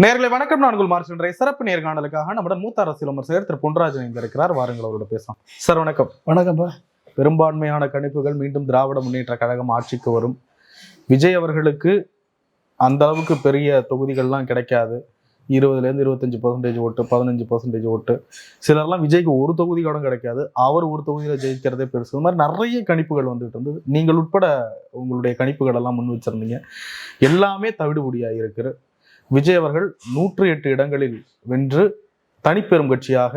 நேர்களை வணக்கம். நான் உங்கள் மார்ச் சிறப்பு நேர்காணலுக்காக நம்முடன் மூத்த அரசியல் விமர்சகர் திரு பொன்ராஜன் இங்கிருக்கிறார். வாருங்கள் அவரோட பேசலாம். சார் வணக்கம். வணக்கம்ப்பா. பெரும்பான்மையான கணிப்புகள் மீண்டும் திராவிட முன்னேற்ற கழகம் ஆட்சிக்கு வரும். விஜய் அவர்களுக்கு அந்த அளவுக்கு பெரிய தொகுதிகள்லாம் கிடைக்காது. 20% 25% ஓட்டு, 15% ஓட்டு. சிலர்லாம் விஜய்க்கு ஒரு தொகுதி கூட கிடைக்காது, அவர் ஒரு தொகுதியில ஜெயிக்கிறதே பெருசு. இந்த மாதிரி நிறைய கணிப்புகள் வந்துட்டு இருந்தது. நீங்கள் உட்பட உங்களுடைய கணிப்புகள் எல்லாம் முன் வச்சிருந்தீங்க. எல்லாமே தவிடுபடியாக இருக்குது. விஜய் அவர்கள் 108 இடங்களில் வென்று தனிப்பெரும் கட்சியாக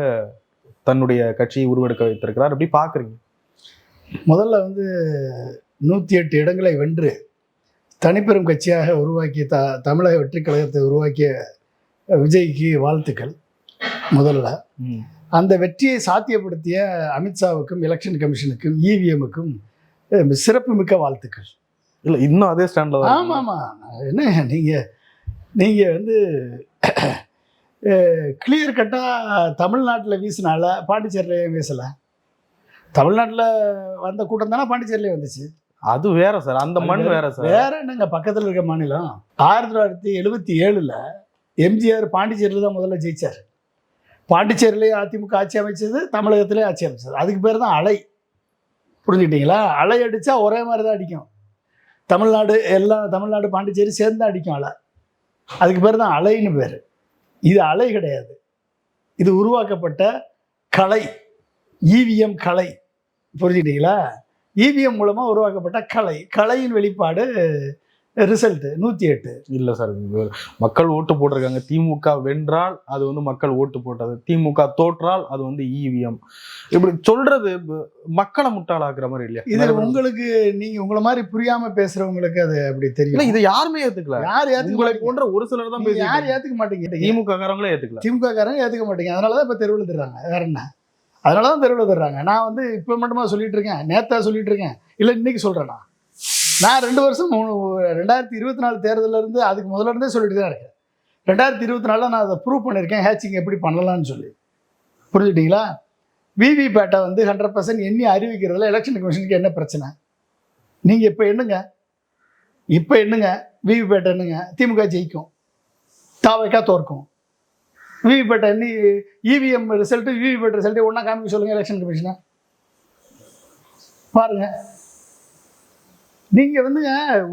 தன்னுடைய கட்சியை உருவெடுக்க வைத்திருக்கிறார். எப்படி பாக்குறீங்க? முதல்ல 108 இடங்களை வென்று தனிப்பெரும் கட்சியாக உருவாக்கிய தமிழக வெற்றி கழகத்தை உருவாக்கிய விஜய்க்கு வாழ்த்துக்கள். முதல்ல அந்த வெற்றியை சாத்தியப்படுத்திய அமித்ஷாவுக்கும் எலெக்ஷன் கமிஷனுக்கும் இவிஎம்முக்கும் சிறப்புமிக்க வாழ்த்துக்கள். இல்லை, இன்னும் அதே ஸ்டாண்டில். ஆமாம். என்ன நீங்கள் கிளியர் கட்டாக தமிழ்நாட்டில் வீசினால பாண்டிச்சேரியிலே வீசலை. தமிழ்நாட்டில் வந்த கூட்டம் தானே பாண்டிச்சேரியிலே வந்துச்சு. அது வேற சார், அந்த மண் வேற சார். வேற என்னங்க, பக்கத்தில் இருக்க மாநிலம். 1977 எம்ஜிஆர் பாண்டிச்சேரியில் தான் முதல்ல ஜெயிச்சார். பாண்டிச்சேரியிலேயே அதிமுக ஆட்சி அமைச்சது, தமிழகத்திலே ஆட்சி அமைச்சது. அதுக்கு பேர் தான் அலை. புரிஞ்சுக்கிட்டீங்களா? அலை அடித்தா ஒரே மாதிரி தான் அடிக்கும். தமிழ்நாடு பாண்டிச்சேரி சேர்ந்து அடிக்கும் அலை. அதுக்கு பேர் தான் அலைன்னு பேர். இது அலை கிடையாது, இது உருவாக்கப்பட்ட கலை, இவிஎம் கலை. புரிஞ்சுக்கிட்டீங்களா? இவிஎம் மூலமாக உருவாக்கப்பட்ட கலையின் வெளிப்பாடு ரிசல்ட் 108. இல்லை சார், மக்கள் ஓட்டு போட்டிருக்காங்க. திமுக வென்றால் அது மக்கள் ஓட்டு போட்டது, திமுக தோற்றால் அது இவிஎம். இப்படி சொல்றது மக்களை முட்டாளாக்குற மாதிரி இல்லையா? இது உங்களுக்கு, நீங்க உங்களை மாதிரி புரியாம பேசுறவங்களுக்கு அது அப்படி தெரியும். இதை யாருமே ஏத்துக்கல. உங்களை போன்ற ஒரு சிலர் தான் பேசுறாங்க. யாரும் ஏத்துக்க மாட்டீங்க. திமுக காரங்களே ஏத்துக்கல. திமுக காரங்க ஏத்துக்க மாட்டீங்க. அதனாலதான் இப்ப தெருவில் தர்றாங்க. வேற என்ன? அதனாலதான் தெருவில் தர்றாங்க. நான் இப்ப மட்டுமா சொல்லிட்டு இருக்கேன், நேத்தா சொல்லிட்டு இருக்கேன், இல்ல இன்னைக்கு சொல்றேன்னா. நான் 2 வருஷம் 2024 தேர்தலில் இருந்து அதுக்கு முதல்ல இருந்தே சொல்லிட்டு தான் இருக்கேன். 2024 நான் அதை ப்ரூவ் பண்ணியிருக்கேன், ஹேச்சிங் எப்படி பண்ணலான்னு சொல்லி. புரிஞ்சுக்கிட்டீங்களா? விவிபேட்டை 100% எண்ணி அறிவிக்கிறதுல எலெக்ஷன் கமிஷனுக்கு என்ன பிரச்சனை? நீங்கள் இப்போ எண்ணுங்க, விவிபேட்டை எண்ணுங்க, திமுக ஜெயிக்கும், தாவைக்கா தோற்கும். விவிபேட்டை எண்ணி இவிஎம் ரிசல்ட்டு விவிபேட்டை ரிசல்ட்டு ஒன்றா காமிக்க சொல்லுங்கள் எலெக்ஷன் கமிஷனை. பாருங்கள். நீங்கள்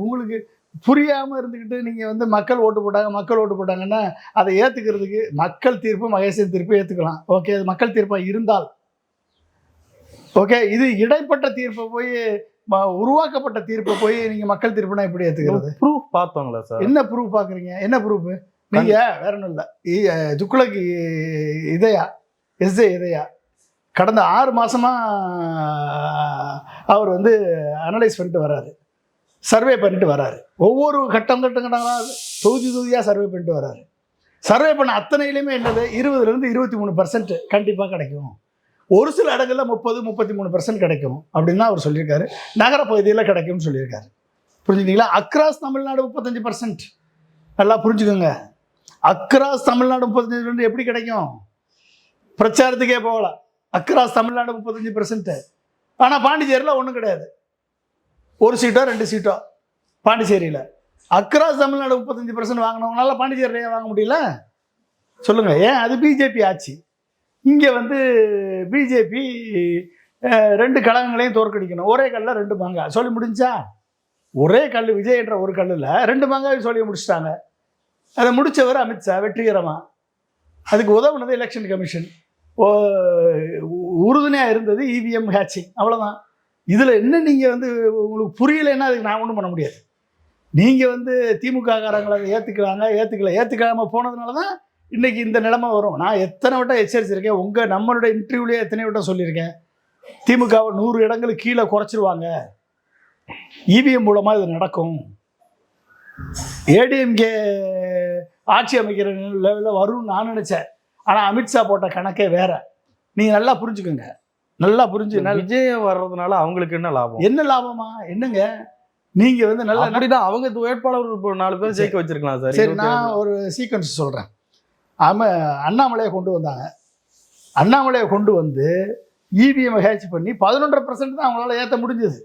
உங்களுக்கு புரியாமல் இருந்துக்கிட்டு நீங்கள் மக்கள் ஓட்டு போட்டாங்கன்னா அதை ஏற்றுக்கிறதுக்கு மக்கள் தீர்ப்பு, மகேசன் தீர்ப்பு ஏற்றுக்கலாம். ஓகே, அது மக்கள் தீர்ப்பாக இருந்தால் ஓகே. இது இடைப்பட்ட தீர்ப்பை போய், உருவாக்கப்பட்ட தீர்ப்பை போய் நீங்கள் மக்கள் தீர்ப்புனா எப்படி ஏற்றுக்கிறது? ப்ரூஃப் பார்த்தோங்களா சார்? என்ன ப்ரூஃப் பார்க்குறீங்க? என்ன ப்ரூஃபு? நீங்கள் வேற ஒன்றும் இல்லை. துக்ளக் இதயா கடந்த 6 மாதமாக அவர் அனலைஸ் பண்ணிட்டு வர்றாரு, சர்வே பண்ணிட்டு வர்றாரு. ஒவ்வொரு கட்டங்களாக தொகுதியாக சர்வே பண்ணிட்டு வர்றாரு. சர்வே பண்ண அத்தனையிலுமே என்னது, 20% 23% கண்டிப்பாக கிடைக்கும். ஒரு சில இடங்களில் 30-33% கிடைக்கும் அப்படின்னு தான் அவர் சொல்லியிருக்காரு. நகர பகுதியில் கிடைக்கும்னு சொல்லியிருக்காரு. புரிஞ்சுக்கிட்டீங்களா? அக்ராஸ் தமிழ்நாடு 35%. நல்லா புரிஞ்சுக்கோங்க. அக்ராஸ் தமிழ்நாடு 35% எப்படி கிடைக்கும்? பிரச்சாரத்துக்கே போகலாம். அக்ராஸ் தமிழ்நாடு 35%. ஆனால் பாண்டிச்சேரியில் ஒன்றும் கிடையாது. 1 சீட்டோ 2 சீட்டோ பாண்டிச்சேரியில். அக்ராஸ் தமிழ்நாடு 35% வாங்கினவங்களால பாண்டிச்சேரியில் வாங்க முடியல? சொல்லுங்கள். ஏன்? அது பிஜேபி ஆட்சி. இங்கே பிஜேபி 2 கழகங்களையும் தோற்கடிக்கணும். ஒரே கல்லில் 2 மாங்காய் சொல்லி முடிஞ்சா? ஒரே கல், விஜய் என்ற ஒரு கல்லில் 2 மாங்காய் சொல்லி முடிச்சிட்டாங்க. அதை முடித்தவர் அமித்ஷா வெற்றிகரமாக. அதுக்கு உதவுனது எலெக்ஷன் கமிஷன், உறுதுணையாக இருந்தது இவிஎம் ஹேச்சிங். அவ்வளோதான். இதில் என்ன நீங்கள் உங்களுக்கு புரியலைன்னா அதுக்கு நான் ஒன்றும் பண்ண முடியாது. நீங்கள் திமுக காரங்களை அதை ஏற்றுக்காமல் போனதுனால தான் இன்றைக்கி இந்த நிலைமை வரும். நான் எத்தனை வட்டம் எச்சரிச்சிருக்கேன். நம்மளுடைய இன்டர்வியூலேயே எத்தனை வட்டம் சொல்லியிருக்கேன். திமுகவை 100 இடங்களுக்கு கீழே குறைச்சிருவாங்க, இவிஎம் மூலமாக இது நடக்கும், ஏடிஎம்கே ஆட்சி அமைக்கிற லெவலில் வரும்னு நான் நினச்சேன். ஆனால் அமித்ஷா போட்ட கணக்கே வேற. நீங்கள் நல்லா புரிஞ்சுக்கோங்க. நல்லா புரிஞ்சு, விஜய் வர்றதுனால அவங்களுக்கு என்ன லாபம்? என்ன லாபமா? என்னங்க நீங்கள் நல்லா அப்படிதான் அவங்க வேட்பாளர் 4 பேர் ஜெயிக்க வச்சிருக்கலாம் சார். சரி, நான் ஒரு சீக்வன்ஸ் சொல்கிறேன். அண்ணாமலையை கொண்டு வந்தாங்க. அண்ணாமலையை கொண்டு வந்து இவிஎம் ஹேட்ச் பண்ணி 11.5% தான் அவங்களால ஏற்ற முடிஞ்சது.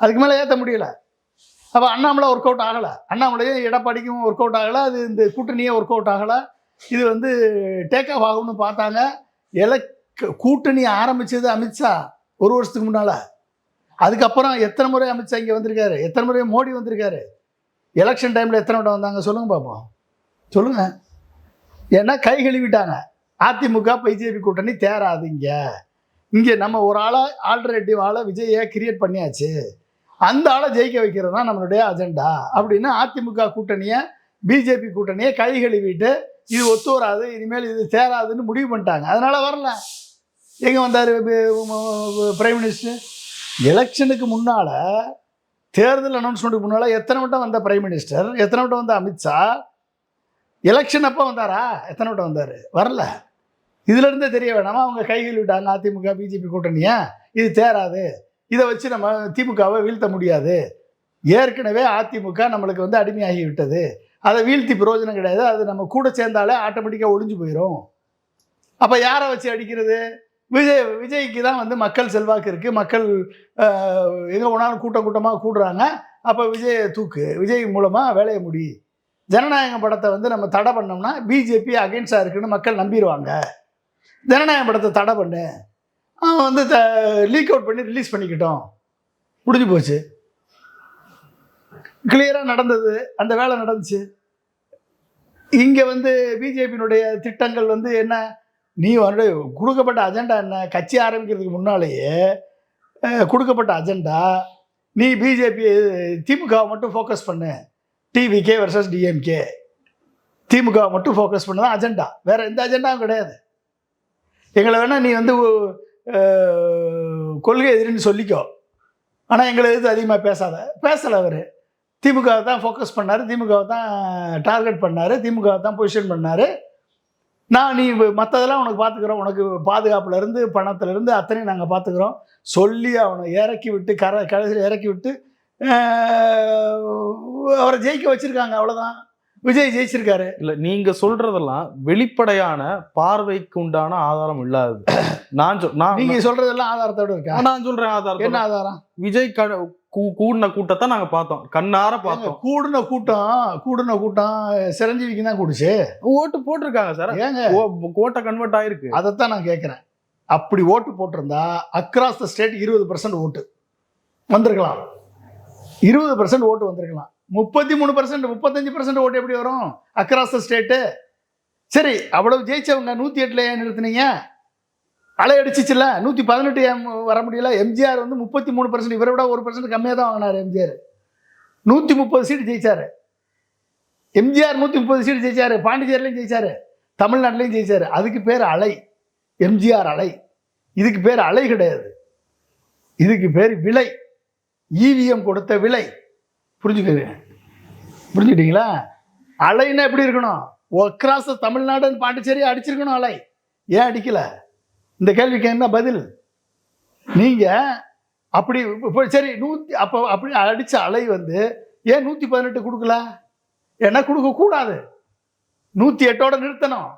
அதுக்கு மேலே ஏற்ற முடியல. அப்போ அண்ணாமலை ஒர்க் அவுட் ஆகலை, அண்ணாமலையும் எடப்பாடிக்கும் ஒர்க் அவுட் ஆகலை, அது இந்த கூட்டணியே ஒர்க் அவுட் ஆகலை. இது வந்து டேக் ஆஃப் ஆகும்னு பார்த்தாங்க. கூட்டணி ஆரம்பித்தது அமித்ஷா 1 வருஷத்துக்கு முன்னால். அதுக்கப்புறம் எத்தனை முறை அமித்ஷா இங்கே வந்திருக்காரு, எத்தனை முறை மோடி வந்திருக்காரு, எலெக்ஷன் டைமில் எத்தனை வட்டம் வந்தாங்க சொல்லுங்கள் பார்ப்போம், சொல்லுங்கள். ஏன்னா கை கழுவிட்டாங்க. அதிமுக பிஜேபி கூட்டணி தேராதுங்க. இங்கே நம்ம ஒரு ஆளை ஆல்டர்னேட்டிவ் ஆளை விஜயை கிரியேட் பண்ணியாச்சு, அந்த ஆளை ஜெயிக்க வைக்கிறது தான் நம்மளுடைய அஜெண்டா அப்படின்னு அதிமுக கூட்டணியை பிஜேபி கூட்டணியை கை கழுவிட்டு இது ஒத்து வராது, இனிமேல் இது தேராதுன்னு முடிவு பண்ணிட்டாங்க. அதனால் வரல. எங்கே வந்தார் பிரைம் மினிஸ்டர்? எலெக்ஷனுக்கு முன்னால், தேர்தல் அனௌன்ஸ்மெண்ட்டுக்கு முன்னால் எத்தனை வட்டம் வந்த பிரைம் மினிஸ்டர், எத்தனை வட்டம் வந்த அமித்ஷா? எலெக்ஷன் அப்போ வந்தாரா? எத்தனை வட்டம் வந்தார்? வரல. இதுலேருந்தே தெரிய வேணாமா அவங்க கைகள் விட்டாங்க அதிமுக பிஜேபி கூட்டணியை, இது தேராது, இதை வச்சு நம்ம திமுகவை வீழ்த்த முடியாது, ஏற்கனவே அதிமுக நம்மளுக்கு வந்து அடிமையாகி விட்டது, அதை வீழ்த்தி பிரயோஜனம் கிடையாது, அது நம்ம கூட சேர்ந்தாலே ஆட்டோமேட்டிக்காக ஒழிஞ்சு போயிடும். அப்போ யாரை வச்சு அடிக்கிறது? விஜய்க்கு தான் வந்து மக்கள் செல்வாக்கு இருக்குது, மக்கள் எங்கே போனாலும் கூட்டமாக கூடுறாங்க. அப்போ விஜயை தூக்கு, விஜய் மூலமாக வேலையை முடி. ஜனநாயகம் படத்தை வந்து நம்ம தடை பண்ணோம்னா பிஜேபி அகெயின்ஸ்டாக இருக்குன்னு மக்கள் நம்பிடுவாங்க. ஜனநாயகம் படத்தை தடை பண்ணு, அவன் வந்து லீக் அவுட் பண்ணி ரிலீஸ் பண்ணிக்கிட்டோம், முடிஞ்சு போச்சு. கிளியராக நடந்தது, அந்த வேலை நடந்துச்சு. இங்கே வந்து பிஜேபியினுடைய திட்டங்கள் வந்து என்ன, நீ வந்து கொடுக்கப்பட்ட அஜெண்டா என்ன, கட்சி ஆரம்பிக்கிறதுக்கு முன்னாலேயே கொடுக்கப்பட்ட அஜெண்டா, நீ பிஜேபி திமுகவை மட்டும் ஃபோக்கஸ் பண்ணு, டிவிகே வர்சஸ் டிஎம்கே, திமுகவை மட்டும் ஃபோக்கஸ் பண்ணு தான் அஜெண்டா, வேறு எந்த அஜெண்டாவும் கிடையாது. எங்களை வேணால் நீ வந்து கொள்கை எதிரின்னு சொல்லிக்கோ, ஆனால் எங்களை எதிர்த்து அதிகமாக பேசலை. அவர் திமுகவை தான் ஃபோக்கஸ் பண்ணார், திமுகவை தான் டார்கெட் பண்ணார், திமுகவை தான் பொசிஷன் பண்ணார். நீ மற்றதெல்லாம் உனக்கு பார்த்துக்குறோம், உனக்கு பாதுகாப்புலேருந்து பணத்துலேருந்து அத்தனையும் நாங்கள் பார்த்துக்குறோம் சொல்லி அவனை இறக்கி விட்டு கடைசியில் இறக்கி விட்டு அவரை ஜெயிக்க வச்சுருக்காங்க. அவ்வளோதான், விஜய் ஜெயிச்சிருக்காரு. இல்லை, நீங்கள் சொல்கிறதெல்லாம் வெளிப்படையான பார்வைக்கு உண்டான ஆதாரம் இல்லாது. நீங்கள் சொல்கிறதெல்லாம் ஆதாரத்தோடு இருக்கா? நான் சொல்கிறேன் ஆதாரம். என்ன ஆதாரம்? விஜய் கூடின கூட்டத்தை நாங்கள் பார்த்தோம், கண்ணார பார்த்தோம். கூடின கூட்டம் சிரஞ்சீவிக்கு தான் கூடுச்சு. ஓட்டு போட்டிருக்காங்க சார். ஏங்க ஓட்டை கன்வெர்ட் ஆயிருக்கு? அதைத்தான் நான் கேட்குறேன். அப்படி ஓட்டு போட்டிருந்தா அக்ராஸ் த ஸ்டேட் 20% ஓட்டு வந்திருக்கலாம், 20% ஓட்டு வந்திருக்கலாம். 33%, 35% ஓட்டு எப்படி வரும் அக்ராஸ் த ஸ்டேட்டு? சரி, அவ்வளவு ஜெயிச்சவங்க 108ல் ஏன் நிறுத்தினீங்க? அலை அடிச்சிச்சுல, 118 ஏன் வர முடியல? எம்ஜிஆர் வந்து 33%, இவரை விட 1% கம்மியாக தான் வாங்கினார். எம்ஜிஆர் 130 சீட்டு ஜெயிச்சார். எம்ஜிஆர் 130 சீட்டு ஜெயிச்சார், பாண்டிச்சேரிலையும் ஜெயிச்சார், தமிழ்நாட்டிலையும் ஜெயிச்சார். அதுக்கு பேர் அலை, எம்ஜிஆர் அலை. இதுக்கு பேர் அலை கிடையாது, இதுக்கு பேர் விலை, ஈவிஎம் கொடுத்த விலை. புரிஞ்சுக்கிட்டீங்களா? அலைன்னா எப்படி இருக்கணும்? அக்ராஸ் தமிழ்நாடு பாண்டிச்சேரி அடிச்சிருக்கணும் அலை. ஏன் அடிக்கல? இந்த கேள்விக்கு என்ன பதில்? நீங்கள் அப்படி சரி அப்போ அப்படி அடித்த அலை வந்து ஏன் 118 கொடுக்கல? ஏன்னா கொடுக்கக்கூடாது, 108ஓட நிறுத்தணும்.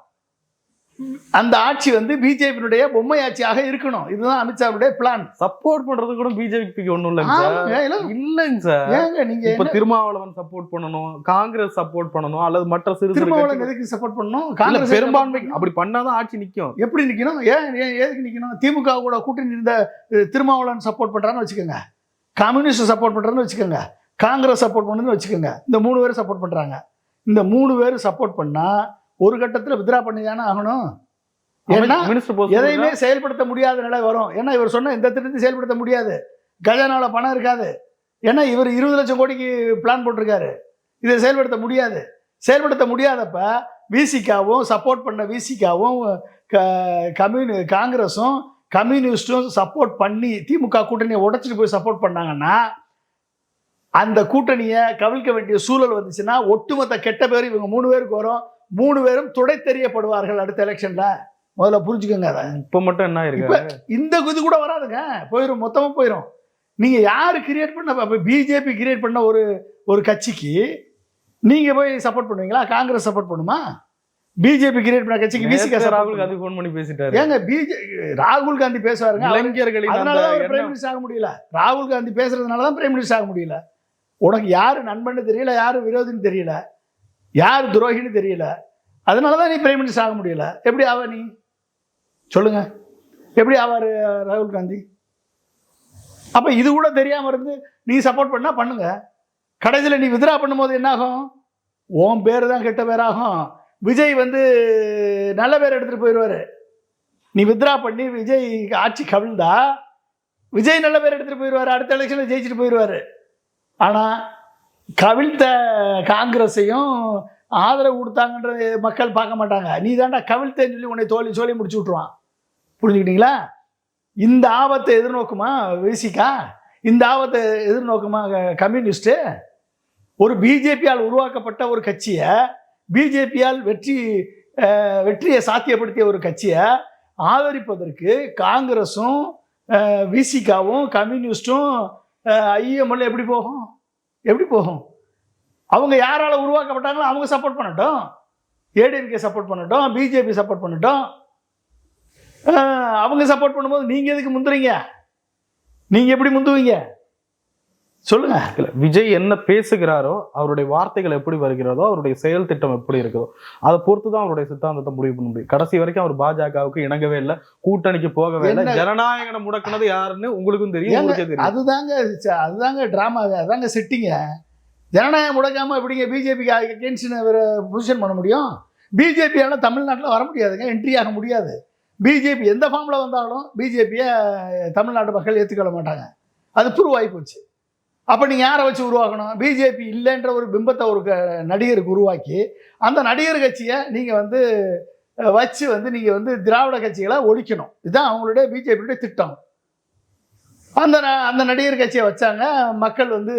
அந்த ஆட்சி வந்து பிஜேபியினுடைய பொம்மை ஆட்சியாக இருக்கணும். இதுதான் அமித்ஷாவுடைய பிளான். சப்போர்ட் பண்றது கூட பிஜேபிக்கு ஒண்ணும் இல்லைங்க சார். ஏங்க நீங்க இப்ப திருமாவளவன் சப்போர்ட் பண்ணணும், காங்கிரஸ் சப்போர்ட் பண்ணணும், அல்லது மற்ற சிறு திருமாவளவன் எதுக்கு சப்போர்ட் பண்ணணும்? காங்கிரஸ் பெரும்பான்மை அப்படி பண்ணாதான் ஆட்சி நிக்கும். எப்படி நிக்கணும்? ஏன் எதுக்கு நிக்கணும்? திமுக கூட கூட்டணி இருந்த திருமாவளவன் சப்போர்ட் பண்றான்னு வச்சுக்கோங்க, கம்யூனிஸ்ட் சப்போர்ட் பண்றான்னு வச்சுக்கோங்க, காங்கிரஸ் சப்போர்ட் பண்ணுன்னு வச்சுக்கோங்க, இந்த 3 பேரும் சப்போர்ட் பண்றாங்க. இந்த 3 பேரும் சப்போர்ட் பண்ணா ஒரு கட்டத்தில் வித்ரா பண்ணிதானே ஆகணும். ஏன்னா எதையுமே செயல்படுத்த முடியாத நிலை வரும். ஏன்னா இவர் சொன்ன இந்த திட்டத்தை செயல்படுத்த முடியாது, கஜானால பணம் இருக்காது. ஏன்னா இவர் 20 லட்சம் கோடிக்கு பிளான் போட்டிருக்காரு, இதை செயல்படுத்த முடியாது. செயல்படுத்த முடியாதப்ப விசிகாவும் சப்போர்ட் பண்ண விசிகாவும் காங்கிரஸும் கம்யூனிஸ்டும் சப்போர்ட் பண்ணி திமுக கூட்டணியை உடைச்சிட்டு போய் சப்போர்ட் பண்ணாங்கன்னா அந்த கூட்டணியை கவிழ்க்க வேண்டிய சூழல் வந்துச்சுன்னா ஒட்டுமொத்த கெட்ட பேர் இவங்க 3 பேருக்கு வரும். 3 பேரும் துடை தெரியப்படுவார்கள் அடுத்த எலெக்ஷன்ல. முதல்ல புரிஞ்சுக்கோங்க. அதை இப்போ மட்டும் என்ன இருக்கு, இந்த இது கூட வராதுங்க, போயிடும், மொத்தமாக போயிடும். நீங்கள் யார் கிரியேட் பண்ண, பிஜேபி கிரியேட் பண்ண ஒரு கட்சிக்கு நீங்கள் போய் சப்போர்ட் பண்ணுவீங்களா? காங்கிரஸ் சப்போர்ட் பண்ணுமா? பிஜேபி கிரியேட் பண்ண கட்சிக்கு ராகுல் காந்தி ஃபோன் பண்ணி பேசிட்டாரு. ஏங்க ராகுல் காந்தி பேசுவாருங்க, அதனால பிரைம் மினிஸ்டர் ஆக முடியல. ராகுல் காந்தி பேசுறதுனால தான் பிரைம் மினிஸ்டர் ஆக முடியல. உனக்கு யார் நண்பன்னு தெரியல, யார் விரோதின்னு தெரியல, யார் துரோகின்னு தெரியல. அதனால தான் நீ பிரைம் மினிஸ்டர் ஆக முடியல. எப்படி ஆவ நீ சொல்லுங்க? எப்படி ஆவார் ராகுல் காந்தி? அப்போ இது கூட தெரியாமல் இருந்து நீ சப்போர்ட் பண்ணா பண்ணுங்க. கடைசியில் நீ வித்ரா பண்ணும்போது என்ன ஆகும்? உன் பேர் தான் கெட்ட பேராகும். விஜய் வந்து நல்ல பேர் எடுத்துகிட்டு போயிடுவார். நீ வித்ரா பண்ணி விஜய் ஆட்சி கவிழ்ந்தா விஜய் நல்ல பேர் எடுத்துகிட்டு போயிடுவார், அடுத்த எலெக்ஷனில் ஜெயிச்சுட்டு போயிடுவார். ஆனால் கவிழ்த்த காங்கிரஸையும் ஆதரவு கொடுத்தாங்கன்றது மக்கள் பார்க்க மாட்டாங்க. நீ தாண்டா கவிழ்த்தேன்னு சொல்லி உன்னை சொல்லி முடிச்சு விட்ருவான். புரிஞ்சுக்கிட்டீங்களா? இந்த ஆபத்தை எதிர்நோக்குமா விசிகா? இந்த ஆபத்தை எதிர்நோக்குமா கம்யூனிஸ்ட்டு? ஒரு பிஜேபியால் உருவாக்கப்பட்ட ஒரு கட்சியை, பிஜேபியால் வெற்றியை சாத்தியப்படுத்திய ஒரு கட்சியை ஆதரிப்பதற்கு காங்கிரஸும் விசிகாவும் கம்யூனிஸ்டும் ஐஎம்எல் எப்படி போகும்? எப்படி போகும்? அவங்க யாரால் உருவாக்கப்பட்டாங்களோ அவங்க சப்போர்ட் பண்ணட்டும், ஏடிஎம்கே சப்போர்ட் பண்ணட்டும், பிஜேபி சப்போர்ட் பண்ணட்டும். அவங்க சப்போர்ட் பண்ணும்போது நீங்கள் எதுக்கு முந்துறீங்க? நீங்கள் எப்படி முந்துவீங்க சொல்லுங்க? விஜய் என்ன பேசுகிறாரோ, அவருடைய வார்த்தைகள் எப்படி வருகிறதோ, அவருடைய செயல் திட்டம் எப்படி இருக்குதோ அதை பொறுத்து தான் அவருடைய சித்தாந்தத்தை முடிவு பண்ண முடியும். கடைசி வரைக்கும் அவர் பாஜகவுக்கு இணங்கவே இல்லை, கூட்டணிக்கு போகவே இல்லை. ஜனநாயகனை முடக்கினது யாருன்னு உங்களுக்கும் தெரியும். அதுதாங்க டிராமாவே, அதாங்க செட்டிங்க. ஜனநாயகம் முடக்காம எப்படிங்க பிஜேபிக்கு அகேன்ஸ்ட் பொசிஷன் பண்ண முடியும்? பிஜேபியால் தமிழ்நாட்டில் வர முடியாதுங்க, என்ட்ரி ஆக முடியாது. பிஜேபி எந்த ஃபார்மில் வந்தாலும் பிஜேபியை தமிழ்நாட்டு மக்கள் ஏற்றுக்கொள்ள மாட்டாங்க. அது ப்ரூவ் ஆகி போச்சு. அப்போ நீங்கள் யாரை வச்சு உருவாக்கணும்? பிஜேபி இல்லைன்ற ஒரு பிம்பத்தை ஒரு நடிகருக்கு உருவாக்கி அந்த நடிகர் கட்சியை நீங்கள் வந்து வச்சு வந்து நீங்கள் வந்து திராவிட கட்சிகளை ஒழிக்கணும். இதுதான் அவங்களுடைய பிஜேபியுடைய திட்டம். அந்த நடிகர் கட்சியை வச்சாங்க. மக்கள் வந்து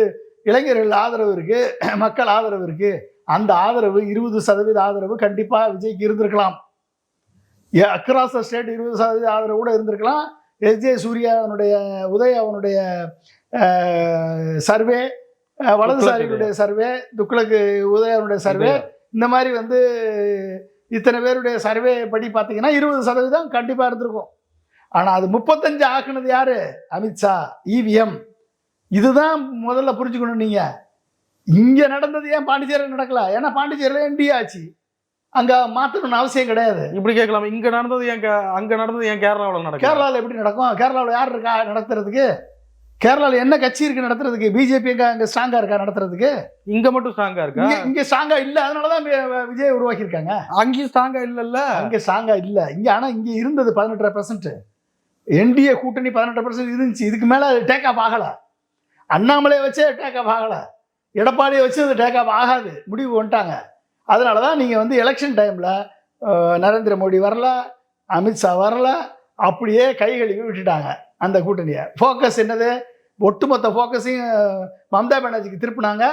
இளைஞர்கள் ஆதரவு இருக்குது, மக்கள் ஆதரவு இருக்குது. அந்த ஆதரவு 20% ஆதரவு கண்டிப்பாக விஜய்க்கு இருந்திருக்கலாம். அக்ராஸ் த ஸ்டேட் 20% ஆதரவு கூட இருந்திருக்கலாம். எஸ்ஜே சூர்யாவுடைய உதயாவுடைய சர்வே, வலதுசாரிகளுடைய சர்வே, துக்ளக்கு உதயாவுடைய சர்வே, இந்த மாதிரி வந்து இத்தனை பேருடைய சர்வே படி பார்த்தீங்கன்னா 20% கண்டிப்பாக இருந்திருக்கும். ஆனால் அது 35 ஆக்குனது யாரு? அமித்ஷா, இவிஎம். இதுதான் முதல்ல புரிஞ்சுக்கணும். நீங்கள் இங்கே நடந்தது ஏன் பாண்டிச்சேரியில் நடக்கல? ஏன்னா பாண்டிச்சேரியில் என்டிஏ ஆச்சு, அங்கே மாற்றணும்னு அவசியம் கிடையாது. இப்படி கேட்கலாம். இங்கே நடந்தது ஏன் அங்கே நடந்தது ஏன் கேரளாவில் நடக்கும்? கேரளாவில் எப்படி நடக்கும்? கேரளாவில் யார் இருக்கா நடத்துறதுக்கு? கேரளாவில் என்ன கட்சி இருக்கு நடத்துறதுக்கு? பிஜேபி அங்கே ஸ்ட்ராங்காக இருக்கா நடத்துறதுக்கு? இங்கே மட்டும் ஸ்ட்ராங்காக இருக்கா? இங்கே ஸ்ட்ராங்காக இல்லை. அதனால தான் விஜய் உருவாக்கியிருக்காங்க. அங்கேயும் ஸ்ட்ராங்காக இல்லைல்ல? அங்கே ஸ்ட்ராங்காக இல்லை. இங்கே ஆனால் இங்கே இருந்தது 18%. என்டிஏ கூட்டணி 18% இருந்துச்சு. இதுக்கு மேலே அது டேக் ஆஃப் ஆகலை. அண்ணாமலையை வச்சே டேக் ஆஃப் ஆகலை, எடப்பாடியை வச்சு அது டேக் ஆஃப் ஆகாது, முடிவு வந்துட்டாங்க. அதனால தான் நீங்கள் வந்து எலெக்ஷன் டைமில் நரேந்திர மோடி வரல, அமித்ஷா வரல, அப்படியே கை கழுவி விட்டுட்டாங்க அந்த கூட்டணியை. ஃபோக்கஸ் என்னது? ஒட்டுமொத்த ஃபோக்கஸையும் மம்தா பானர்ஜிக்கு திருப்பினாங்க.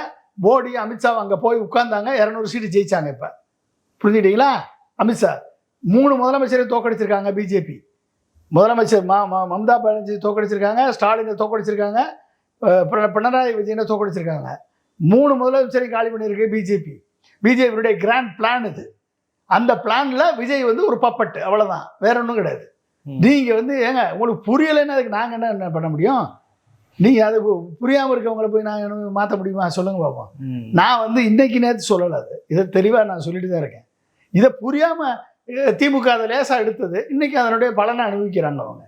மோடி அமித்ஷா அங்கே போய் உட்கார்ந்தாங்க, 200 சீட்டு ஜெயிச்சாங்க. இப்போ புரிஞ்சுக்கிட்டீங்களா? அமித்ஷா 3 முதலமைச்சரை தோக்கடிச்சிருக்காங்க. பிஜேபி முதலமைச்சர் மம்தா பானர்ஜி தோக்கடிச்சிருக்காங்க, ஸ்டாலினை தோக்கடிச்சிருக்காங்க, பினராயி விஜயனை தோக்கடிச்சிருக்காங்க. 3 முதலமைச்சரை காலி பண்ணியிருக்கு பிஜேபி. பிஜேபியுடைய கிராண்ட் பிளான் இது. அந்த பிளான்ல விஜய் வந்து ஒரு பப்பட்டு, அவ்வளவுதான், வேற ஒன்றும் கிடையாது. நீங்க வந்து ஏங்க உங்களுக்கு புரியலைன்னா அதுக்கு நாங்க என்ன பண்ண முடியும்? நீங்க அது புரியாம இருக்கவங்களை போய் நாங்கள் மாற்ற முடியுமா? சொல்லுங்க பார்ப்போம். நான் வந்து இன்னைக்கு நேற்று சொல்லலை, அது இதை தெளிவா நான் சொல்லிட்டு தான் இருக்கேன். இதை புரியாம திமுக அதை லேசா எடுத்தது, இன்னைக்கு அதனுடைய பலனை அனுபவிக்கிறாங்க அவங்க.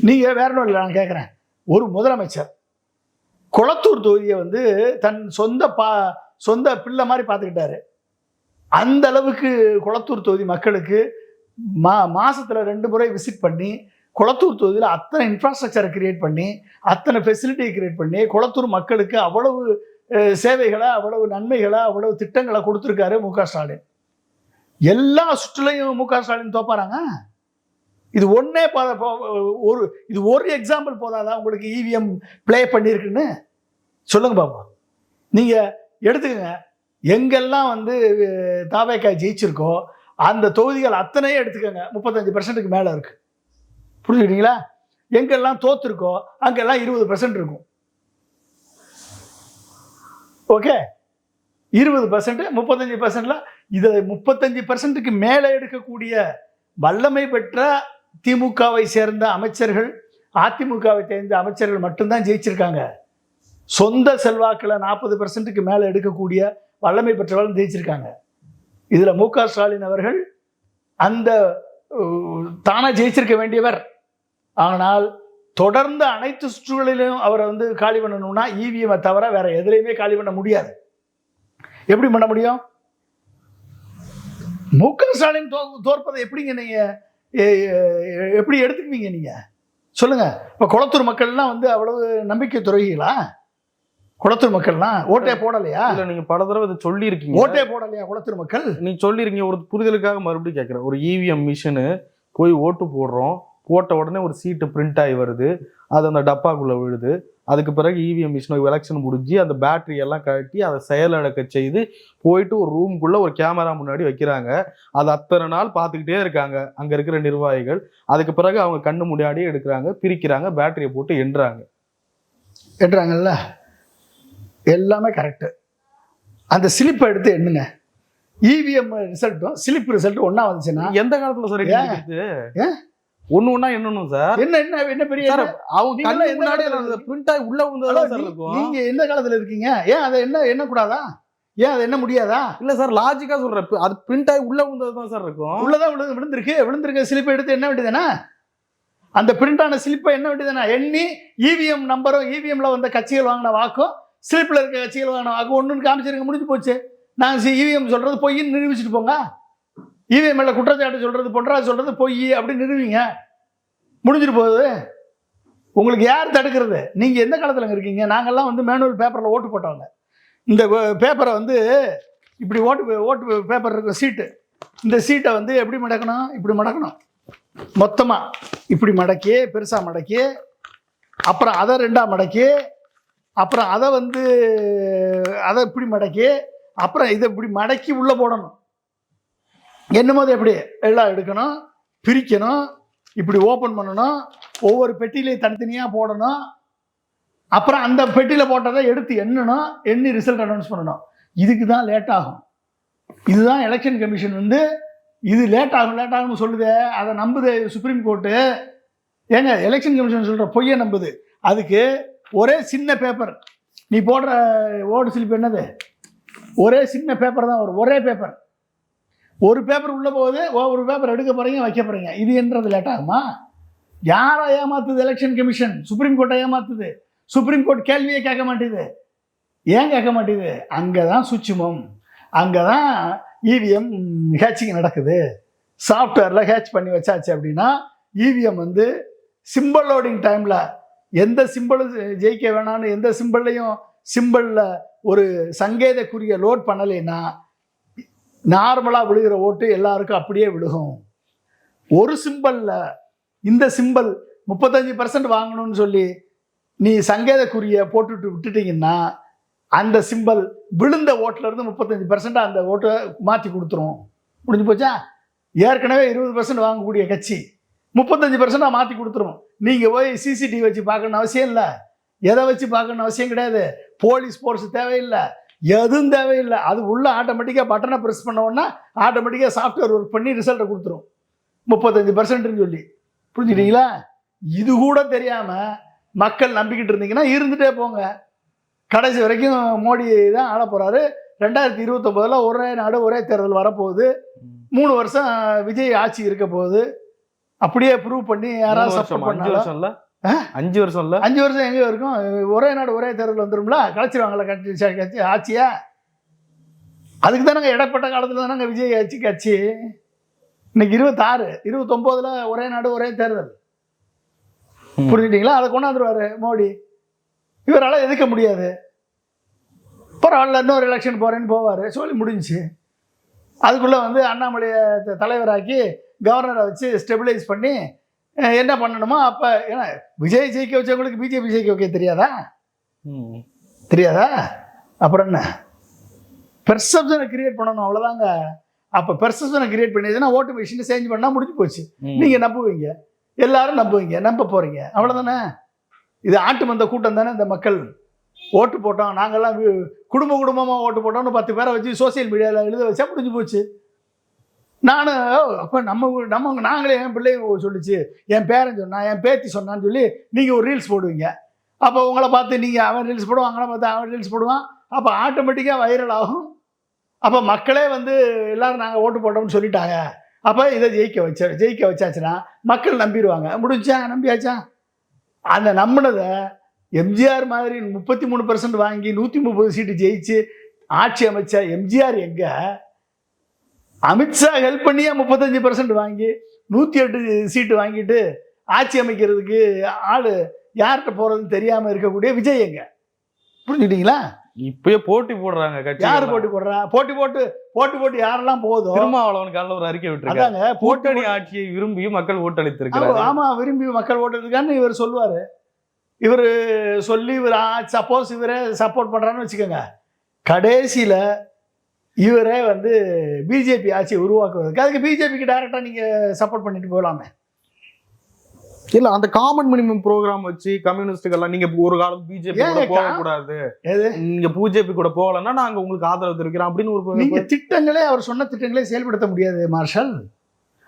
நீங்க வேற ஒன்றும் இல்லை, நான் கேட்குறேன். ஒரு முதலமைச்சர் கொளத்தூர் தொகுதியை வந்து தன் சொந்த பிள்ளை மாதிரி பார்த்துக்கிட்டாரு. அந்த அளவுக்கு கொளத்தூர் தொகுதி மக்களுக்கு மாசத்துல 2 முறை விசிட் பண்ணி கொளத்தூர் தொகுதியில் அத்தனை இன்ஃப்ராஸ்ட்ரக்சரை கிரியேட் பண்ணி, அத்தனை ஃபெசிலிட்டியை கிரியேட் பண்ணி, கொளத்தூர் மக்களுக்கு அவ்வளவு சேவைகளை, அவ்வளவு நன்மைகளை, அவ்வளவு திட்டங்களை கொடுத்துருக்காரு மு.க. ஸ்டாலின். எல்லா சுற்றுலையும் மு.க. ஸ்டாலின் தோப்பாராங்க. இது ஒன்னே இது ஒரு எக்ஸாம்பிள் போதாதான் உங்களுக்கு இவிஎம் பிளே பண்ணியிருக்குன்னு? சொல்லுங்க பாப்பா. நீங்க எடுத்துக்கங்க, எங்கெல்லாம் வந்து தாவேக்காய் ஜெயிச்சிருக்கோ அந்த தொகுதிகள் அத்தனையே எடுத்துக்கோங்க, 35%க்கு மேலே இருக்கு. புரிஞ்சுக்கிட்டீங்களா? எங்கெல்லாம் தோத்துருக்கோ அங்கெல்லாம் 20% இருக்கும். ஓகே, 20%, 35%. இதை 35%க்கு மேலே எடுக்கக்கூடிய வல்லமை பெற்ற திமுகவை சேர்ந்த அமைச்சர்கள், அதிமுகவை சேர்ந்த அமைச்சர்கள் மட்டும்தான் ஜெயிச்சிருக்காங்க. சொந்த செல்வாக்கில் 40%க்கு மேலே எடுக்கக்கூடிய வல்லமை பெற்றவர்கள் ஜெயிச்சிருக்காங்க. இதில் மு க ஸ்டாலின் அவர்கள் அந்த தானே ஜெயிச்சிருக்க வேண்டியவர். ஆனால் தொடர்ந்து அனைத்து சுற்றுகளிலும் அவரை வந்து காலி பண்ணணும்னா இவிஎம்ஐ தவிர வேற எதுலையுமே காலி பண்ண முடியாது. எப்படி பண்ண முடியும்? மு க ஸ்டாலின் தோற்பதை எப்படிங்க நீங்க எப்படி எடுத்துக்குவீங்க நீங்க சொல்லுங்க? இப்ப குளத்தூர் மக்கள்லாம் வந்து அவ்வளவு நம்பிக்கை துறைகளா? குளத்தூர் மக்கள்லாம் ஓட்டே போடலையா? இல்ல நீங்க பல தடவை இதை சொல்லி இருக்கீங்க. ஓட்டே போடலையா குளத்தூர் மக்கள்? நீங்க சொல்லிருக்கீங்க. ஒரு புரிதலுக்காக மறுபடியும் கேட்கிறேன். ஒரு இவிஎம் மிஷினு போய் ஓட்டு போடுறோம், போட்ட உடனே ஒரு சீட்டு பிரிண்ட் ஆகி வருது, அது அந்த டப்பாக்குள்ள விழுது. அதுக்கு பிறகு இவிஎம் மிஷின் எலெக்ஷன் முடிஞ்சு அந்த பேட்டரி எல்லாம் கழட்டி அதை செயலிழக்க செய்து போயிட்டு ஒரு ரூம்குள்ள ஒரு கேமரா முன்னாடி வைக்கிறாங்க. அது அத்தனை நாள் பார்த்துக்கிட்டே இருக்காங்க அங்க இருக்கிற நிர்வாகிகள். அதுக்கு பிறகு அவங்க கண்ணு முன்னாடியே எடுக்கிறாங்க, பிரிக்கிறாங்க, பேட்டரியை போட்டு எண்ணுறாங்கல்ல. எல்லாமே கரெக்டு. அந்த ஸ்லிப்பை எடுத்து எண்ணுங்க. இவிஎம் ரிசல்ட்டும் ஸ்லிப் ரிசல்ட்டும் ஒன்னா வந்துச்சுன்னா எந்த காலத்துல சார் ஒண்ணு ஒண்ணா என்னணும் சார்? என்ன பெரிய அவங்க கண்ணு முன்னாடியே பிரிண்ட் ஆகி உள்ள வந்ததெல்லாம் சார் இருக்கும். நீங்க எந்த காலத்துல இருக்கீங்க? ஏன் அதை என்ன கூடாதா? ஏன் அதை என்ன முடியாதா? இல்ல சார், லாஜிக்கா சொல்றேன். அது பிரிண்ட் ஆகி உள்ள வந்ததுதான் சார் இருக்கும். உள்ளதான் விழுந்திருக்க ஸ்லிப்பை எடுத்து என்ன வேண்டியதானே? அந்த பிரிண்ட் ஆன ஸ்லிப்பை என்ன வேண்டியதானே? எண்ணி இவிஎம் நம்பரும் இவிஎம்ல வந்த கட்சிகள் வாங்கின வாக்கும் ஸ்லிப்ல இருக்க கட்சிகள் வாங்கின வாக்கு ஒன்றுன்னு காமிச்சிருங்க, முடிஞ்சு போச்சு. நாங்கள் இவிஎம் சொல்றது பொய்ன்னு நிரூபிச்சுட்டு போங்க. இவிஎம் மேல குற்றச்சாட்டு சொல்றது பொன்ராஜ் சொல்றது பொய் அப்படின்னு நிறுவீங்க, முடிஞ்சிட்டு போகுது. உங்களுக்கு யார் தடுக்கிறது? நீங்க எந்த காலத்துல இருக்கீங்க? நாங்கெல்லாம் வந்து மேனுவல் பேப்பர்ல ஓட்டு போட்டவங்க. இந்த பேப்பரை வந்து இப்படி ஓட்டு பேப்பர் இருக்க சீட்டு, இந்த சீட்டை வந்து எப்படி மடக்கணும்? இப்படி மடக்கணும், மொத்தமா இப்படி மடக்கி பெருசா மடக்கி, அப்புறம் அதை ரெண்டா மடக்கி, அப்புறம் அதை வந்து அதை இப்படி மடக்கி, அப்புறம் இதை இப்படி மடக்கி உள்ள போடணும். என்னமோது எப்படி எல்லாம் எடுக்கணும், பிரிக்கணும், இப்படி ஓப்பன் பண்ணணும், ஒவ்வொரு பெட்டியிலையும் தனித்தனியாக போடணும். அப்புறம் அந்த பெட்டியில் போட்டதை எடுத்து எண்ணணும், எண்ணி ரிசல்ட் அனௌன்ஸ் பண்ணணும். இதுக்கு தான் லேட் ஆகும். இதுதான் எலெக்ஷன் கமிஷன் வந்து இது லேட் ஆகும்னு சொல்லுது. அதை நம்புது சுப்ரீம் கோர்ட்டு. ஏங்க எலெக்ஷன் கமிஷன் சொல்கிற பொய்யை நம்புது. அதுக்கு ஒரே சின்ன பேப்பர், நீ போடுற ஓட்டு ஸ்லிப் என்னது, ஒரே சின்ன பேப்பர் தான் வரும். ஒரே பேப்பர், ஒரு பேப்பர் உள்ள போகுது, ஒரு பேப்பர் எடுக்க போறீங்க, வைக்க போறீங்க. இது என்றது லேட் ஆகுமா? யாரை ஏமாத்துது எலெக்ஷன் கமிஷன்? சுப்ரீம் கோர்ட்டை ஏமாத்துது. சுப்ரீம் கோர்ட் கேள்வியே கேட்க மாட்டேது. ஏன் கேட்க மாட்டேது? அங்கதான் சுட்சுமம், அங்கதான் இவிஎம் ஹேச்சிங் நடக்குது. சாஃப்ட்வேர்ல ஹேச் பண்ணி வச்சாச்சு அப்படின்னா இவிஎம் வந்து சிம்பிள் லோடிங் டைம்ல எந்த சிம்பிளும் ஜெயிக்க வேணாம்னு எந்த சிம்பிள்ல ஒரு சங்கேதக்குரிய லோட் பண்ணலைன்னா நார்மலாக விழுகிற ஓட்டு எல்லாருக்கும் அப்படியே விழுகும். ஒரு சிம்பிளில் இந்த சிம்பிள் 35% வாங்கணும்னு சொல்லி நீ சங்கேதக்குரிய போட்டுட்டு விட்டுட்டீங்கன்னா அந்த சிம்பிள் விழுந்த ஓட்டுல இருந்து 35% அந்த ஓட்டை மாற்றி கொடுத்துரும். முடிஞ்சு போச்சா? ஏற்கனவே 20% வாங்கக்கூடிய கட்சி 35% மாற்றி கொடுத்துரும். நீங்கள் போய் சிசிடிவி வச்சு பார்க்கணுன்னு அவசியம் இல்லை, எதை வச்சு பார்க்கணுன்னு அவசியம் கிடையாது, போலீஸ் ஃபோர்ஸ் தேவையில்லை, எதுவும் தேவையில்லை. அது உள்ள ஆட்டோமேட்டிக்காக பட்டனை ப்ரெஸ் பண்ணோன்னா ஆட்டோமேட்டிக்காக சாஃப்ட்வேர் ஒர்க் பண்ணி ரிசல்ட்டை கொடுத்துரும் 35%ன்னு சொல்லி. புரிஞ்சுக்கிட்டீங்களா? இது கூட தெரியாமல் மக்கள் நம்பிக்கிட்டு இருந்தீங்கன்னா இருந்துகிட்டே போங்க. கடைசி வரைக்கும் மோடி தான் ஆள போகிறாரு. 2029 ஒரே நாடு ஒரே தேர்தல் வரப்போகுது. 3 வருஷம் விஜய் ஆட்சி இருக்க போகுது. அப்படியே ப்ரூவ் பண்ணி யாராவது சப்போர்ட் பண்ணாலும் 5 வருஷம் எங்கே இருக்கும்? ஒரே நாடு ஒரே தேர்தல் வந்துடும்ல, கழிச்சிருவாங்களா கட்சி ஆட்சியா? அதுக்கு தானங்க இடப்பட்ட காலத்தில் தானங்க விஜய் கட்சி. இன்னைக்கு 26, 29 ஒரே நாடு ஒரே தேர்தல். புரிஞ்சுட்டீங்களா? அதை கொண்டாந்துருவாரு மோடி. இவரால் எதிர்க்க முடியாது. பரவாயில்ல, இன்னொரு எலெக்ஷன் போறேன்னு போவார், சொல்லி முடிஞ்சிச்சு. அதுக்குள்ளே வந்து அண்ணாமலையை தலைவராக்கி கவர்னரை வச்சு ஸ்டெபிலைஸ் பண்ணி என்ன பண்ணணுமோ அப்போ. ஏன்னா விஜய் ஜெயிக்க வச்சவங்களுக்கு பிஜேபி ஜெயிக்க வைக்க தெரியாதா? அப்புறம் என்ன, பெர்செப்ஷனை கிரியேட் பண்ணணும், அவ்வளோதாங்க. அப்போ பெர்செப்ஷனை கிரியேட் பண்ணிதுன்னா ஓட்டு மிஷினை சேஞ்ச் பண்ணால் முடிஞ்சு போச்சு. நீங்கள் நம்புவீங்க, எல்லாரும் நம்புவீங்க, நம்ப போகிறீங்க, அவ்வளோதானே. இது ஆட்டு மந்த கூட்டம் தானே. இந்த மக்கள் ஓட்டு போட்டோம், நாங்கள்லாம் குடும்பமாக ஓட்டு போட்டோம்னு 10 பேரை வச்சு சோசியல் மீடியாவில் எழுத வச்சா முடிஞ்சு போச்சு. நானும் அப்போ நாங்களே என் பிள்ளைங்க சொல்லிச்சு, என் பேரன் சொன்னா, என் பேத்தி சொன்னான்னு சொல்லி நீங்கள் ஒரு ரீல்ஸ் போடுவீங்க. அப்போ உங்களை பார்த்து நீங்கள் அவன் ரீல்ஸ் போடுவான், அவங்கள பார்த்து அவன் ரீல்ஸ் போடுவான். அப்போ ஆட்டோமேட்டிக்காக வைரல் ஆகும். அப்போ மக்களே வந்து எல்லோரும் நாங்கள் ஓட்டு போட்டோம்னு சொல்லிட்டாங்க. அப்போ இதை ஜெயிக்க வச்சாச்சுன்னா மக்கள் நம்பிடுவாங்க. முடிஞ்சா நம்பியாச்சா? அந்த நம்பினதை எம்ஜிஆர் மாதிரி 33% வாங்கி 130 சீட்டு ஜெயிச்சு ஆட்சி அமைச்சா எம்ஜிஆர் எங்கே? அமித்ஷா ஹெல்ப் பண்ணியே 35% வாங்கி 108 சீட்டு வாங்கிட்டு ஆட்சி அமைக்கிறதுக்கு ஆள் யார்கிட்ட போகிறதுன்னு தெரியாமல் இருக்கக்கூடிய விஜய் எங்க? புரிஞ்சுக்கிட்டீங்களா? இப்பயே போட்டி போடுறாங்க கட்சி. யார் போட்டி போடுறா? போட்டி போட்டு யாரெல்லாம் போதும். திருமாவளவன் காலைல ஒரு அறிக்கை விட்டுருக்காங்க, கூட்டணி ஆட்சியை விரும்பி மக்கள் ஓட்டளித்திருக்காங்க. ஆமா, விரும்பி மக்கள் ஓட்டளித்திருக்கான்னு இவர் சொல்லுவார். இவர் சொல்லி இவர் சப்போஸ் இவரே சப்போர்ட் பண்ணுறான்னு வச்சுக்கோங்க, கடைசியில் இவரே வந்து பிஜேபி ஆட்சியை உருவாக்குவதற்கு அதுக்கு பிஜேபிக்கு டைரெக்டாக நீங்கள் சப்போர்ட் பண்ணிட்டு போகலாமே. இல்ல அந்த காமன் மினிமம் ப்ரோக்ராம் வச்சு கம்யூனிஸ்டுகள்லாம் நீங்க ஒரு காலம் பிஜேபி கூட போக கூடாது, நீங்க பிஜேபி கூட போகலன்னா நாங்க உங்களுக்கு ஆதரவு தெரிவிக்கிறோம் அப்படின்னு ஒரு நீங்க திட்டங்களே அவர் சொன்ன திட்டங்களே செயல்படுத்த முடியாது மார்ஷல்.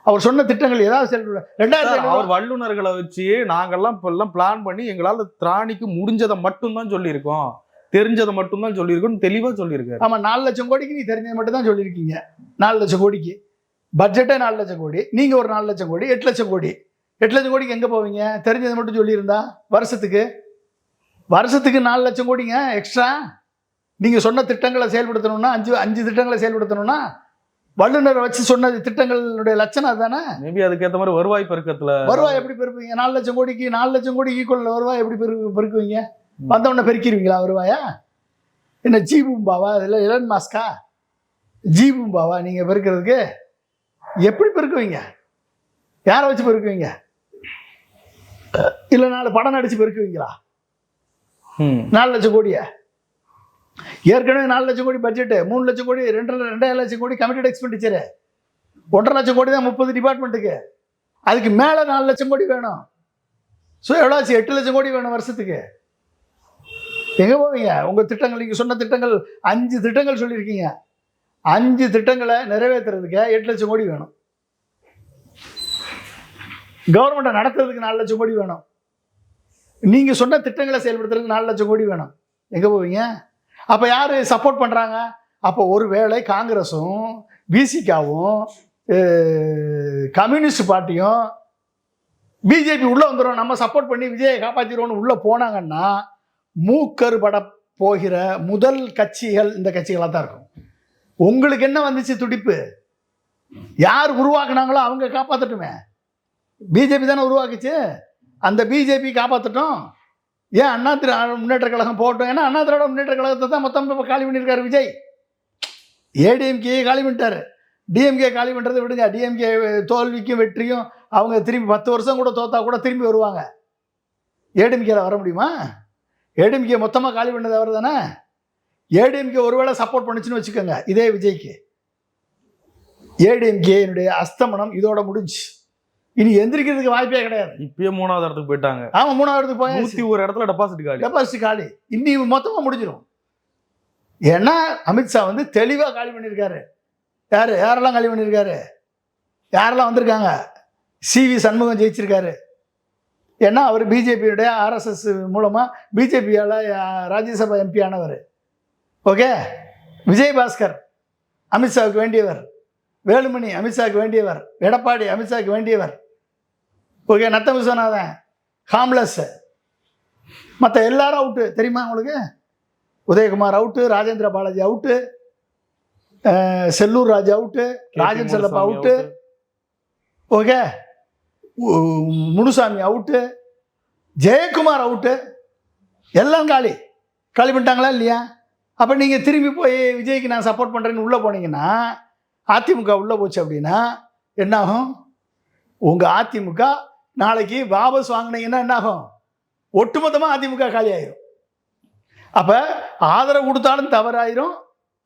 அவர் சொன்ன திட்டங்கள் ஏதாவது செயல்பட 2000 அவர் வல்லுநர்களை வச்சு நாங்கெல்லாம் இப்பெல்லாம் பிளான் பண்ணி எங்களால் திராணிக்கு முடிஞ்சதை மட்டும்தான் சொல்லியிருக்கோம், தெரிஞ்சதை மட்டும்தான் சொல்லியிருக்கோம் தெளிவா சொல்லியிருக்காரு. ஆமா, 4 லட்சம் கோடிக்கு நீ தெரிஞ்சதை மட்டும் தான் சொல்லியிருக்கீங்க. 4 லட்சம் கோடிக்கு பட்ஜெட்டே 4 லட்சம் கோடி, நீங்க ஒரு 4 லட்சம் கோடி, 8 லட்சம் கோடி. 8 லட்சம் கோடிக்கு எங்கே போவீங்க? தெரிஞ்சதை மட்டும் சொல்லியிருந்தா வருஷத்துக்கு 4 லட்சம் கோடிங்க எக்ஸ்ட்ரா. நீங்கள் சொன்ன திட்டங்களை செயல்படுத்தணும்னா 5 திட்டங்களை செயல்படுத்தணும்னா வல்லுநரை வச்சு சொன்ன திட்டங்களுடைய லட்சணம் அதுதானே. மேபி அதுக்கேற்ற மாதிரி வருவாய் பெருக்கத்தில் வருவாய் எப்படி பெருக்குவீங்க? 4 லட்சம் கோடிக்கு 4 லட்சம் கோடி ஈக்குவல் வருவாய் எப்படி பெருக்குவீங்க? வந்தவொடனே பெருக்கிடுவீங்களா வருவாயா? என்ன ஜீபூம்பாவா? இல்லை எலன் மாஸ்கா ஜீபூம்பாவா நீங்கள் பெருக்கிறதுக்கு? எப்படி பெருக்குவீங்க? யாரை வச்சு பெருக்குவீங்க? இல்லை 4 படம் நடிச்சு பெருக்குவீங்களா? 4 லட்சம் கோடியா? ஏற்கனவே 4 லட்சம் கோடி பட்ஜெட்டு, 3 லட்சம் கோடி, 2.5 லட்சம் கோடி கமிட்டட் எக்ஸ்பெண்டிச்சரு, 1.5 லட்சம் கோடி தான் 30 டிபார்ட்மெண்ட்டுக்கு. அதுக்கு மேலே 4 லட்சம் கோடி வேணும். ஸோ எவ்வளோ ஆச்சு? 8 லட்சம் கோடி வேணும் வருஷத்துக்கு. எங்கே போவீங்க? உங்கள் திட்டங்கள், நீங்கள் சொன்ன திட்டங்கள் 5 திட்டங்கள் சொல்லியிருக்கீங்க. 5 திட்டங்களை நிறைவேற்றுறதுக்கு 8 லட்சம் கோடி வேணும். கவர்மெண்ட்டை நடத்துறதுக்கு 4 லட்சம் கோடி வேணும். நீங்கள் சொன்ன திட்டங்களை செயல்படுத்துறதுக்கு 4 லட்சம் கோடி வேணும். எங்கே போவீங்க? அப்போ யார் சப்போர்ட் பண்ணுறாங்க? அப்போ ஒரு வேளை காங்கிரஸும் பிசிகாவும் கம்யூனிஸ்ட் பார்ட்டியும் பிஜேபி உள்ளே வந்துடும், நம்ம சப்போர்ட் பண்ணி விஜயை காப்பாற்றிடுவோன்னு உள்ளே போனாங்கன்னா மூக்கறுபட போகிற முதல் கட்சிகள் இந்த கட்சிகளாக தான் இருக்கும். உங்களுக்கு என்ன வந்துச்சு துடிப்பு? யார் உருவாக்குனாங்களோ அவங்க காப்பாற்றட்டுமே. பிஜேபி தானே உருவாக்குச்சு, அந்த பிஜேபி காப்பாற்றட்டும். ஏன் அண்ணா முன்னேற்ற கழகம் போட்டோம்? ஏன்னா அண்ணா திராவிட முன்னேற்ற கழகத்தை தான் மொத்தம் இப்போ காலி பண்ணியிருக்காரு விஜய். ஏடிஎம்கே காலி பண்ணிட்டாரு, டிஎம்கே காலி பண்ணுறதை விடுங்க. டிஎம்கே தோல்விக்கும் வெற்றியும் அவங்க திரும்பி 10 வருஷம் கூட தோத்தா கூட திரும்பி வருவாங்க. ஏடிஎம்கேல வர முடியுமா? ஏடிஎம்கே மொத்தமாக காலி பண்ணது அவர் தானே. ஏடிஎம்கே ஒருவேளை சப்போர்ட் பண்ணுச்சுன்னு வச்சுக்கோங்க இதே விஜய்க்கு, ஏடிஎம்கேனுடைய அஸ்தமனம் இதோட முடிஞ்சு. இனி எந்திரிக்கிறதுக்கு வாய்ப்பே கிடையாது. இப்பயே 3வது இடத்துக்கு போயிட்டாங்க. ஆமா, 3வது இடத்துக்கு போய் 101 இடத்துல டெபாசிட் காலி. இன்னி மொத்தமாக முடிஞ்சிடும். ஏன்னா அமித்ஷா வந்து தெளிவாக காலி பண்ணியிருக்காரு. யாரெல்லாம் காலி பண்ணியிருக்காரு? யாரெல்லாம் வந்திருக்காங்க? சிவி சண்முகம் ஜெயிச்சிருக்காரு. ஏன்னா அவர் பிஜேபியுடைய ஆர்எஸ்எஸ் மூலமாக பிஜேபியால் ராஜ்யசபா எம்பி ஆனவர். ஓகே, விஜயபாஸ்கர் அமித்ஷாவுக்கு வேண்டியவர், வேலுமணி அமித்ஷாவுக்கு வேண்டியவர், எடப்பாடி அமித்ஷாவுக்கு வேண்டியவர். ஓகே, நத்த விஸ்வநாதன் ஹாம்லெஸ், மற்ற எல்லாரும் அவுட்டு. தெரியுமா உங்களுக்கு? Udhayakumar out, Rajendra Balaji out, Sellur Raju out, Rajan Chellappa out, okay, Munusamy out, Jayakumar out, எல்லாம் காலி பண்ணிட்டாங்களா இல்லையா? அப்போ நீங்கள் திரும்பி போய் விஜய்க்கு நான் சப்போர்ட் பண்ணுறேன்னு உள்ளே போனீங்கன்னா, அதிமுக உள்ளே போச்சு அப்படின்னா என்னாகும்? உங்கள் அதிமுக நாளைக்கு வாபஸ் வாங்கினீங்கன்னா என்னாகும்? ஒட்டுமொத்தமாக அதிமுக காலி ஆயிரும். அப்போ ஆதரவு கொடுத்தாலும் தவறாயிரும்,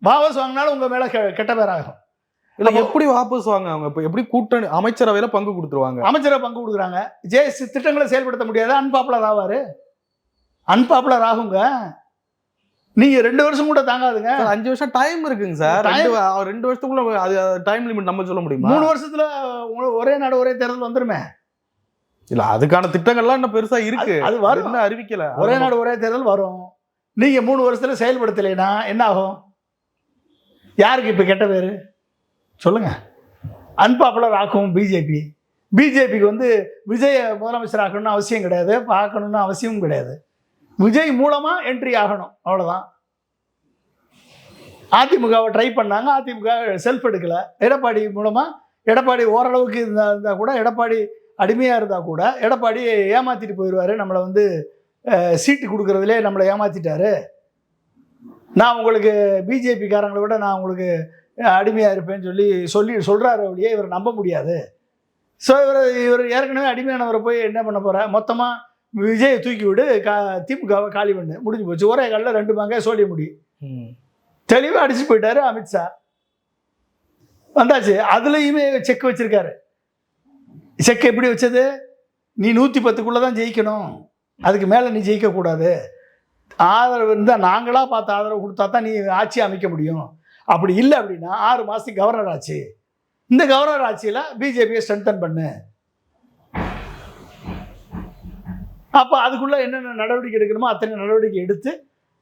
வாபஸ் வாங்கினாலும் உங்கள் மேலே கெட்ட பேராகும். இல்லை, எப்படி வாபஸ் வாங்க? அவங்க இப்போ எப்படி கூட்டணி அமைச்சரவையில் பங்கு கொடுத்துருவாங்க? அமைச்சரவை பங்கு கொடுக்குறாங்க. திட்டங்களை செயல்படுத்த முடியாது, அன்பாப்புலர் ஆவார். அன்பாப்புலர் ஆகுங்க. நீங்க 2 வருஷம் கூட தாங்காதுங்க. 5 வருஷம் டைம் இருக்குங்க சார். 2 வருஷத்துக்குள்ள அது டைம் லிமிட் நம்ம சொல்ல முடியுமா? 3 வருஷத்துல ஒரே நாடு ஒரே தேர்தல் வந்துருமே. இல்ல அதுக்கான திட்டங்கள்லாம் இன்னும் பெருசா இருக்கு, அது வரும், இன்னும் அறிவிக்கல. ஒரே நாடு ஒரே தேர்தல் வரும். நீங்க 3 வருஷத்துல செயல்படுத்தலைன்னா என்ன ஆகும்? யாருக்கு இப்ப கெட்ட பேரு சொல்லுங்க? அன்பாப்புலர் ஆக்கும் பிஜேபி. பிஜேபிக்கு வந்து விஜய் முதலமைச்சர் ஆக்கணும்னு அவசியம் கிடையாது, பார்க்கணும்னு அவசியமும் கிடையாது. விஜய் மூலமா என்ட்ரி ஆகணும், அவ்வளவுதான். அதிமுகவை ட்ரை பண்ணாங்க, அதிமுக செல்ஃப் எடுக்கல. எடப்பாடி மூலமா, எடப்பாடி ஓரளவுக்கு இருந்தா கூட, எடப்பாடி அடிமையா இருந்தா கூட எடப்பாடி ஏமாத்திட்டு போயிடுவாரு. நம்மளை வந்து சீட்டு கொடுக்கறதுலே நம்மளை ஏமாத்திட்டாரு. நான் உங்களுக்கு பிஜேபிக்காரங்களை விட நான் உங்களுக்கு அடிமையாக இருப்பேன்னு சொல்கிறாரு அப்படியே இவர் நம்ப முடியாது. ஸோ இவர் ஏற்கனவே அடிமையானவரை போய் என்ன பண்ண போகிற, மொத்தமாக விஜயை தூக்கி விடு, திமுகவை காலி பண்ணு, முடிஞ்சு போச்சு. ஒரே காலில் 2 மாங்காய் சொல்லிய முடியும். தெளிவாக அடிச்சு போயிட்டாரு அமித்ஷா. வந்தாச்சு. அதுலேயுமே செக் வச்சிருக்காரு. செக் எப்படி வச்சது? நீ 110க்குள்ளே தான் ஜெயிக்கணும், அதுக்கு மேலே நீ ஜெயிக்கக்கூடாது. ஆதரவு இருந்தால் நாங்களாக பார்த்து ஆதரவு கொடுத்தா தான் நீ ஆட்சி அமைக்க முடியும். அப்படி இல்லை அப்படின்னா 6 மாதத்துக்கு கவர்னர் ஆட்சி. இந்த கவர்னர் ஆட்சியில் பிஜேபியை ஸ்ட்ரென்தன் பண்ணு. அப்போ அதுக்குள்ளே என்னென்ன நடவடிக்கை எடுக்கணுமோ அத்தனை நடவடிக்கை எடுத்து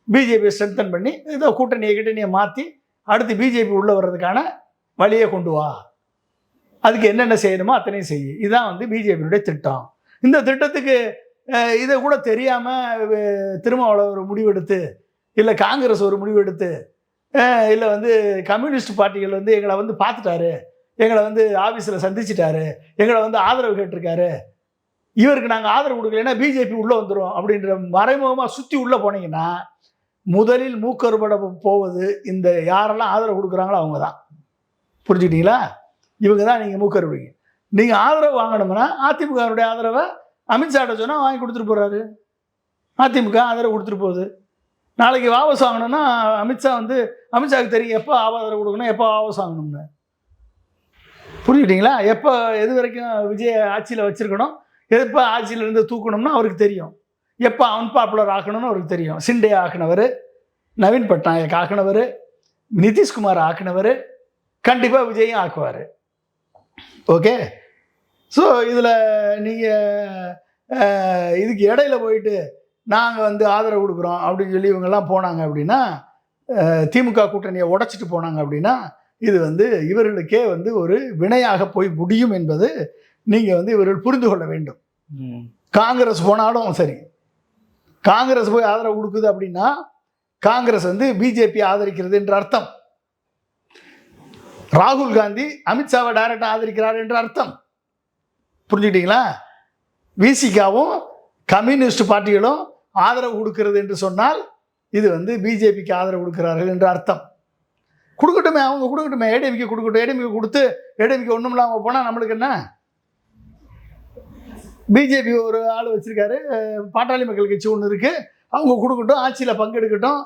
பிஜேபியை ஸ்ட்ரென்தன் பண்ணி இதை கூட்டணியை மாற்றி அடுத்து பிஜேபி உள்ளே வர்றதுக்கான வழியை கொண்டு வா. அதுக்கு என்னென்ன செய்யணுமோ அத்தனையும் செய்ய. இதுதான் வந்து பிஜேபியுடைய திட்டம். இந்த திட்டத்துக்கு இதை கூட தெரியாமல் திருமாவளவன் ஒரு முடிவெடுத்து, இல்லை காங்கிரஸ் ஒரு முடிவெடுத்து, இல்லை வந்து கம்யூனிஸ்ட் பார்ட்டிகள் வந்து எங்களை வந்து பார்த்துட்டாரு, எங்களை வந்து ஆஃபீஸில் சந்திச்சிட்டாரு, எங்களை வந்து ஆதரவு கேட்டிருக்காரு, இவருக்கு நாங்கள் ஆதரவு கொடுக்கலைன்னா பிஜேபி உள்ளே வந்துடும் அப்படின்ற மறைமுகமாக சுற்றி உள்ளே போனீங்கன்னா முதலில் மூக்கறுபட போவது இந்த யாரெல்லாம் ஆதரவு கொடுக்குறாங்களோ அவங்க தான். புரிஞ்சுக்கிட்டீங்களா? இவங்க தான் நீங்கள் மூக்கறுபடிங்க. நீங்கள் ஆதரவு வாங்கணும்னா அதிமுகவுடைய ஆதரவை அமித்ஷாட்ட சொன்னால் வாங்கி கொடுத்துட்டு போகிறாரு. அதிமுக ஆதரவு கொடுத்துட்டு போகுது. நாளைக்கு வாபஸ் வாங்கணும்னா அமித்ஷா வந்து அமித்ஷாவுக்கு தெரியும் எப்போ ஆதரவு கொடுக்கணும், எப்போ வாபஸ் வாங்கணும்னு. புரிஞ்சுக்கிட்டீங்களா? எப்போ எது வரைக்கும் விஜய் ஆட்சியில் வச்சுருக்கணும், எப்போ ஆட்சியிலேருந்து தூக்கணும்னா அவருக்கு தெரியும். எப்போ அன்பாப்புலர் ஆக்கணும்னு அவருக்கு தெரியும். சிண்டே ஆக்கினவர், நவீன் பட்நாயக் ஆக்கினவர், நிதிஷ்குமார் ஆக்கினவர், கண்டிப்பாக விஜயும் ஆக்குவார். ஓகே. ஸோ இதில் நீங்கள் இதுக்கு இடையில போயிட்டு நாங்கள் வந்து ஆதரவு கொடுக்குறோம் அப்படின்னு சொல்லி இவங்கெல்லாம் போனாங்க அப்படின்னா, திமுக கூட்டணியை உடைச்சிட்டு போனாங்க அப்படின்னா, இது வந்து இவர்களுக்கே வந்து ஒரு வினையாக போய் முடியும் என்பது நீங்கள் வந்து இவர்கள் புரிந்து கொள்ள வேண்டும். காங்கிரஸ் போனாலும் சரி, காங்கிரஸ் போய் ஆதரவு கொடுக்குது அப்படின்னா காங்கிரஸ் வந்து பிஜேபி ஆதரிக்கிறது என்ற அர்த்தம். ராகுல் காந்தி அமித்ஷாவை டைரக்டாக ஆதரிக்கிறார் என்ற அர்த்தம். புரிஞ்சுக்கிட்டீங்களா? விசிகாவும் கம்யூனிஸ்ட் பார்ட்டிகளும் ஆதரவு கொடுக்கிறது என்று சொன்னால் இது வந்து பிஜேபிக்கு ஆதரவு கொடுக்கிறார்கள் என்ற அர்த்தம். கொடுக்கட்டுமே, அவங்க கொடுக்கட்டுமே, ஏடிஎம்கே கொடுக்கட்டும். ஏடிஎம்கே கொடுத்து ஏடிஎம்கே ஒன்றும் இல்லாமல் போனால் நம்மளுக்கு என்ன? பிஜேபி ஒரு ஆள் வச்சுருக்காரு, பாட்டாளி மக்கள் கட்சி ஒன்று இருக்குது, அவங்க கொடுக்கட்டும், ஆட்சியில் பங்கெடுக்கட்டும்,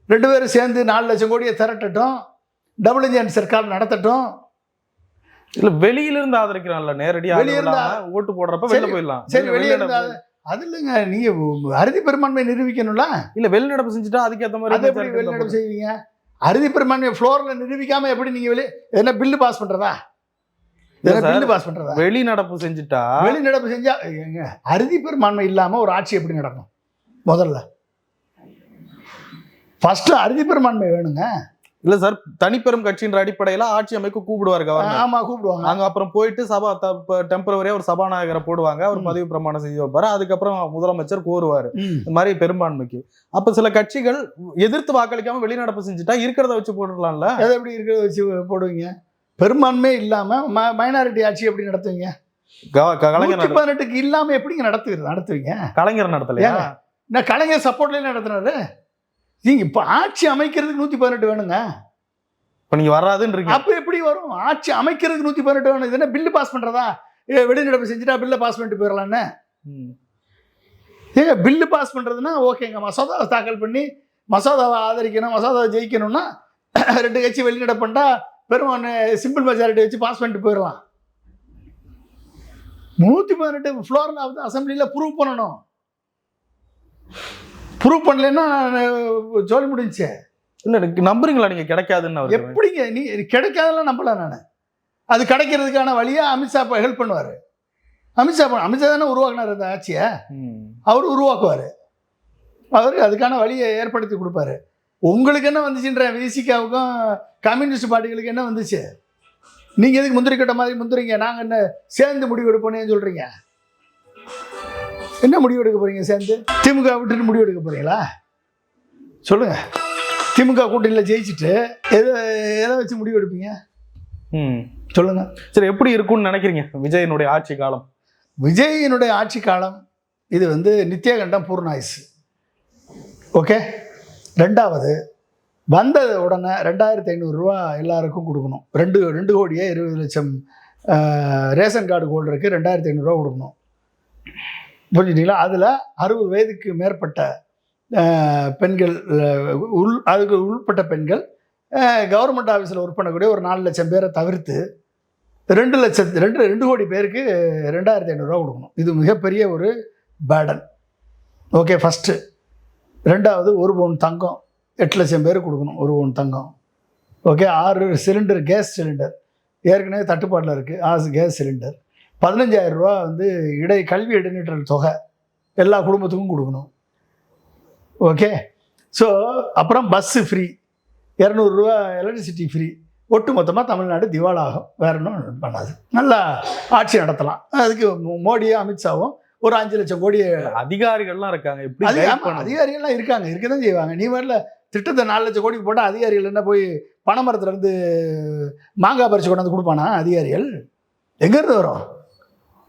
2 பேரும் சேர்ந்து 4 லட்சம் கோடியை திரட்டட்டும், டபுள் இன்ஜின் சர்க்கார் நடத்தட்டும். இல்லை வெளியிலிருந்து ஆதரிக்கிறான்ல, நேரடியாக வெளியிருந்து ஓட்டு போடுறப்ப வெளில போயிடலாம். சரி, வெளியிருந்து அது இல்லைங்க, நீங்கள் அறுதி பெரும்பான்மை நிரூபிக்கணும்ல. இல்லை வெளிநடப்பு செஞ்சுட்டா அதுக்கேற்ற மாதிரி அது எப்படி வெளிநடப்பு செய்வீங்க? அறுதி பெரும்பான்மை ஃப்ளோரில் நிரூபிக்காமல் எப்படி நீங்கள் என்ன பில்லு பாஸ் பண்ணுறதா? பில்லு பாஸ் பண்ணுறதா? வெளிநடப்பு செஞ்சுட்டா, வெளிநடப்பு செஞ்சால் எங்க அறுதி பெரும்பான்மை இல்லாமல் ஒரு ஆட்சி எப்படி நடக்கும்? முதல்ல ஃபர்ஸ்ட் அறுதி பெரும்பான்மை வேணுங்க. இல்ல சார், தனிப்பெரும் கட்சின்ற அடிப்படையில ஆட்சி அமைக்க கூப்பிடுவாரு கவர்னர். ஆமா, கூப்பிடுவாங்க. அங்க அப்புறம் போயிட்டு சபா டெம்பரவரியா ஒரு சபாநாயகரை போடுவாங்க, அவர் பதவி பிரமாணம் செய்து வைப்பாரு. அதுக்கப்புறம் முதலமைச்சர் கோருவாரு இந்த மாதிரி பெரும்பான்மைக்கு. அப்ப சில கட்சிகள் எதிர்த்து வாக்களிக்காம வெளிநடப்பு செஞ்சுட்டா இருக்கிறத வச்சு போட்டுடலாம்ல. எதை எப்படி இருக்கிறத வச்சு போடுவீங்க? பெரும்பான்மை இல்லாம மைனாரிட்டி ஆட்சி எப்படி நடத்துவீங்க? கலைஞர் 18க்கு இல்லாம எப்படிங்க நடத்துவீங்க? கலைஞர் நடத்தலையா? நான் கலைஞர் சப்போர்ட்லயே நடத்துனாரு. நீங்க இப்ப ஆட்சி அமைக்கிறதுக்கு 118 வேணுங்க. இப்ப நீங்க வராதுன்றீங்க. அப்ப எப்படி வரும்? ஆட்சி அமைக்கிறதுக்கு 118 வேணும். இது என்ன பில்லு பாஸ் பண்றதா? வெளிநடப்பு செஞ்சுட்டா பில்லை பாஸ் பண்ணிட்டு போயிடலான்னு. ஏங்க பில்லு பாஸ் பண்றதுன்னா ஓகேங்க, மசோதாவை தாக்கல் பண்ணி மசோதாவை ஆதரிக்கணும், மசோதாவை ஜெயிக்கணும்னா 2 கட்சி வெளிநடப்பு பண்ணா பெரும்பான்மை சிம்பிள் மெஜாரிட்டி வச்சு பாஸ் பண்ணிட்டு போயிடலாம். 118 ஃப்ளோரில் அசம்பிளியில் ப்ரூவ் பண்ணணும். ப்ரூவ் பண்ணலன்னா ஜோலி முடிஞ்சு. இல்லை நம்புறீங்களா நீங்கள் கிடைக்காதுன்னு? எப்படிங்க நீ கிடைக்காதெல்லாம் நம்பலாம் நான். அது கிடைக்கிறதுக்கான வழியாக அமித்ஷா ஹெல்ப் பண்ணுவார். அமித்ஷா தானே உருவாக்குனார் அந்த ஆட்சியை. அவர் உருவாக்குவார், அவர் அதுக்கான வழியை ஏற்படுத்தி கொடுப்பாரு. உங்களுக்கு என்ன வந்துச்சுன்ற விசிகாவுக்கும் கம்யூனிஸ்ட் பார்ட்டிகளுக்கு என்ன வந்துச்சு? நீங்கள் எதுக்கு முந்திரி கட்ட மாதிரி முந்திரிங்க? நாங்கள் என்ன சேர்ந்து முடிவு எடுப்போன்னு சொல்கிறீங்க? என்ன முடிவு எடுக்க போகிறீங்க சேர்ந்து? திமுக விட்டுட்டு முடிவு எடுக்க போகிறீங்களா? சொல்லுங்கள். திமுக கூட்டணியில் ஜெயிச்சுட்டு எதை வச்சு முடிவு எடுப்பீங்க? சொல்லுங்கள். சரி, எப்படி இருக்கும்னு நினைக்கிறீங்க விஜயனுடைய ஆட்சி காலம்? விஜயினுடைய ஆட்சி காலம் இது நித்தியகண்டம் பூர்ணாயுசு. ஓகே. ரெண்டாவது, வந்த உடனே 2500 ரூபா எல்லாருக்கும் கொடுக்கணும். 2,20,00,000 ரேஷன் கார்டு ஹோல்டருக்கு 2500 ரூபா கொடுக்கணும். புரிஞ்சுட்டீங்களா? அதில் 60 வயதுக்கு மேற்பட்ட பெண்கள், அதுக்கு உள்பட்ட பெண்கள், கவர்மெண்ட் ஆஃபீஸில் ஒர்க் பண்ணக்கூடிய ஒரு 4 லட்சம் பேரை தவிர்த்து 2 கோடி பேருக்கு 2500 ரூபா கொடுக்கணும். இது மிகப்பெரிய ஒரு பேர்டன். Okay, first. ரெண்டாவது, 1 பவுன் தங்கம் 8 லட்சம் பேருக்கு கொடுக்கணும். 1 பவுன் தங்கம். ஓகே. 6 சிலிண்டர், கேஸ் சிலிண்டர் ஏற்கனவே தட்டுப்பாட்டில் இருக்குது. 6 கேஸ் சிலிண்டர். 15,000 ரூபா கல்வி இடைநிற்றல் தொகை எல்லா குடும்பத்துக்கும் கொடுக்கணும். ஓகே. ஸோ அப்புறம் பஸ்ஸு ஃப்ரீ, 200 ரூபா எலக்ட்ரிசிட்டி ஃப்ரீ. ஒட்டு மொத்தமாக தமிழ்நாடு திவாலாகும். வேற ஒன்றும் பண்ணாது. நல்லா ஆட்சி நடத்தலாம். அதுக்கு மோடியும் அமித்ஷாவும் ஒரு 5 லட்சம் கோடி அதிகாரிகள்லாம் இருக்காங்க. அதிகாரிகள்லாம் இருக்காங்க, இருக்க தான் செய்வாங்க. நீ வரல திட்டத்தை 4 லட்சம் கோடிக்கு போட்டால் அதிகாரிகள் என்ன போய் பனைமரத்துலேருந்து மாங்காய் பறித்து கொண்டாந்து கொடுப்பானா? அதிகாரிகள் எங்கேருந்து வரும்?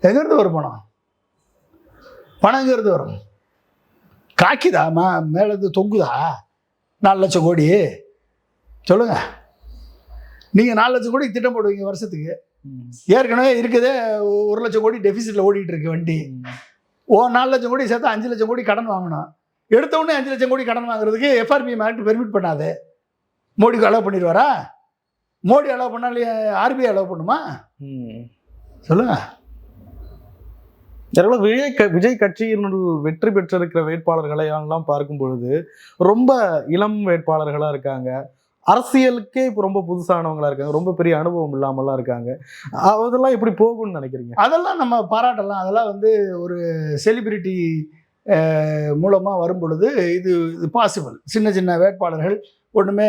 எங்கேருந்து வரும் பணம்? பணம் எங்கேருந்து வரும்? காக்கிதா மேலேருந்து தொங்குதா 4 லட்சம் கோடி? சொல்லுங்கள். நீங்கள் 4 லட்சம் கோடி திட்டம் போடுவீங்க வருஷத்துக்கு. ஏற்கனவே இருக்குதே 1 லட்சம் கோடி டெபிசிட்டில் ஓடிட்டு இருக்கு வண்டி. 4 லட்சம் கோடி சேர்த்து 5 லட்சம் கோடி கடன் வாங்கணும். எடுத்த உடனே 5 லட்சம் கோடி கடன் வாங்குறதுக்கு FRPM ஆக்ட் பெர்மிட் பண்ணாது. மோடிக்கு அலோவ் பண்ணிடுவாரா? மோடி அலோவ் பண்ணாலே RBI அலோவ் பண்ணுமா? சொல்லுங்க. விஜய் கட்சியினுள் வெற்றி பெற்றிருக்கிற வேட்பாளர்களை எல்லாம் பார்க்கும் பொழுது ரொம்ப இளம் வேட்பாளர்களா இருக்காங்க. அரசியலுக்கே இப்போ ரொம்ப புதுசானவங்களா இருக்காங்க. ரொம்ப பெரிய அனுபவம் இல்லாமலாம் இருக்காங்க. அதெல்லாம் எப்படி போகும்னு நினைக்கிறீங்க? அதெல்லாம் நம்ம பாராட்டலாம். அதெல்லாம் ஒரு செலிபிரிட்டி மூலமாக வரும் பொழுது இது பாசிபிள். சின்ன சின்ன வேட்பாளர்கள், ஒன்றுமே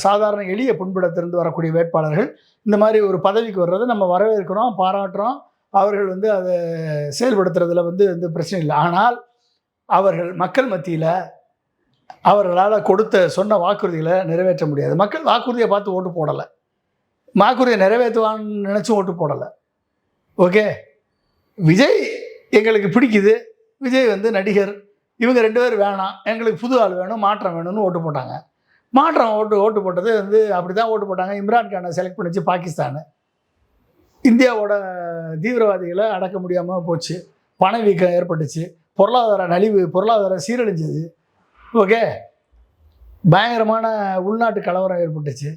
சாதாரண எளிய புண்படத்திலிருந்து வரக்கூடிய வேட்பாளர்கள் இந்த மாதிரி ஒரு பதவிக்கு வர்றதை நம்ம வரவேற்கிறோம், பாராட்டுறோம். அவர்கள் அதை செயல்படுத்துறதுல பிரச்சனை இல்லை. ஆனால் அவர்கள் மக்கள் மத்தியில் அவர்களால் சொன்ன வாக்குறுதிகளை நிறைவேற்ற முடியாது. மக்கள் வாக்குறுதியை பார்த்து ஓட்டு போடலை, வாக்குறுதியை நிறைவேற்றுவான்னு நினச்சி ஓட்டு போடலை. ஓகே. விஜய் எங்களுக்கு பிடிக்குது, விஜய் நடிகர், இவங்க 2 பேர் வேணாம், எங்களுக்கு புது ஆள் வேணும், மாற்றம் வேணும்னு ஓட்டு போட்டாங்க. மாற்றம் ஓட்டு போட்டது அப்படி தான் ஓட்டு போட்டாங்க. இம்ரான்கானை செலக்ட் பண்ணிச்சு பாகிஸ்தானு. இந்தியாவோட தீவிரவாதிகளை அடக்க முடியாமல் போச்சு. பணவீக்கம் ஏற்பட்டுச்சு, பொருளாதார நலிவு, பொருளாதாரம் சீரழிஞ்சது. ஓகே. பயங்கரமான உள்நாட்டு கலவரம் ஏற்பட்டுச்சு,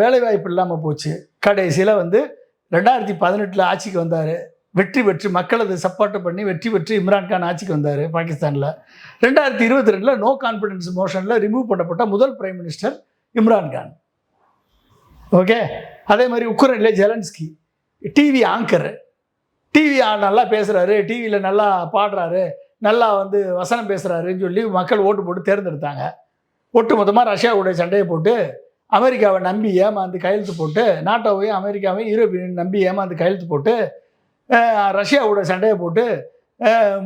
வேலைவாய்ப்பு இல்லாமல் போச்சு. கடைசியில் 2018 ஆட்சிக்கு வந்தார், வெற்றி பெற்று மக்கள் அதை சப்போர்ட் பண்ணி வெற்றி பெற்று இம்ரான்கான் ஆட்சிக்கு வந்தார் பாகிஸ்தானில். 2022 நோ கான்ஃபிடன்ஸ் மோஷனில் ரிமூவ் பண்ணப்பட்ட முதல் பிரைம் மினிஸ்டர் இம்ரான்கான். ஓகே. அதே மாதிரி உக்ரைனில் ஜெலன்ஸ்கி டிவி ஆங்கர், டிவி நல்லா பேசுகிறாரு, டிவியில் நல்லா பாடுறாரு, நல்லா வசனம் பேசுகிறாருன்னு சொல்லி மக்கள் ஓட்டு போட்டு தேர்ந்தெடுத்தாங்க. ஒட்டு மொத்தமாக ரஷ்யாவுடைய சண்டையை போட்டு அமெரிக்காவை நம்பி ஏமாந்து கையெழுத்து போட்டு, நாட்டோவையும் அமெரிக்காவையும் யூரோப்பியன் நம்பி ஏமாந்து கையெழுத்து போட்டு ரஷ்யாவோட சண்டையை போட்டு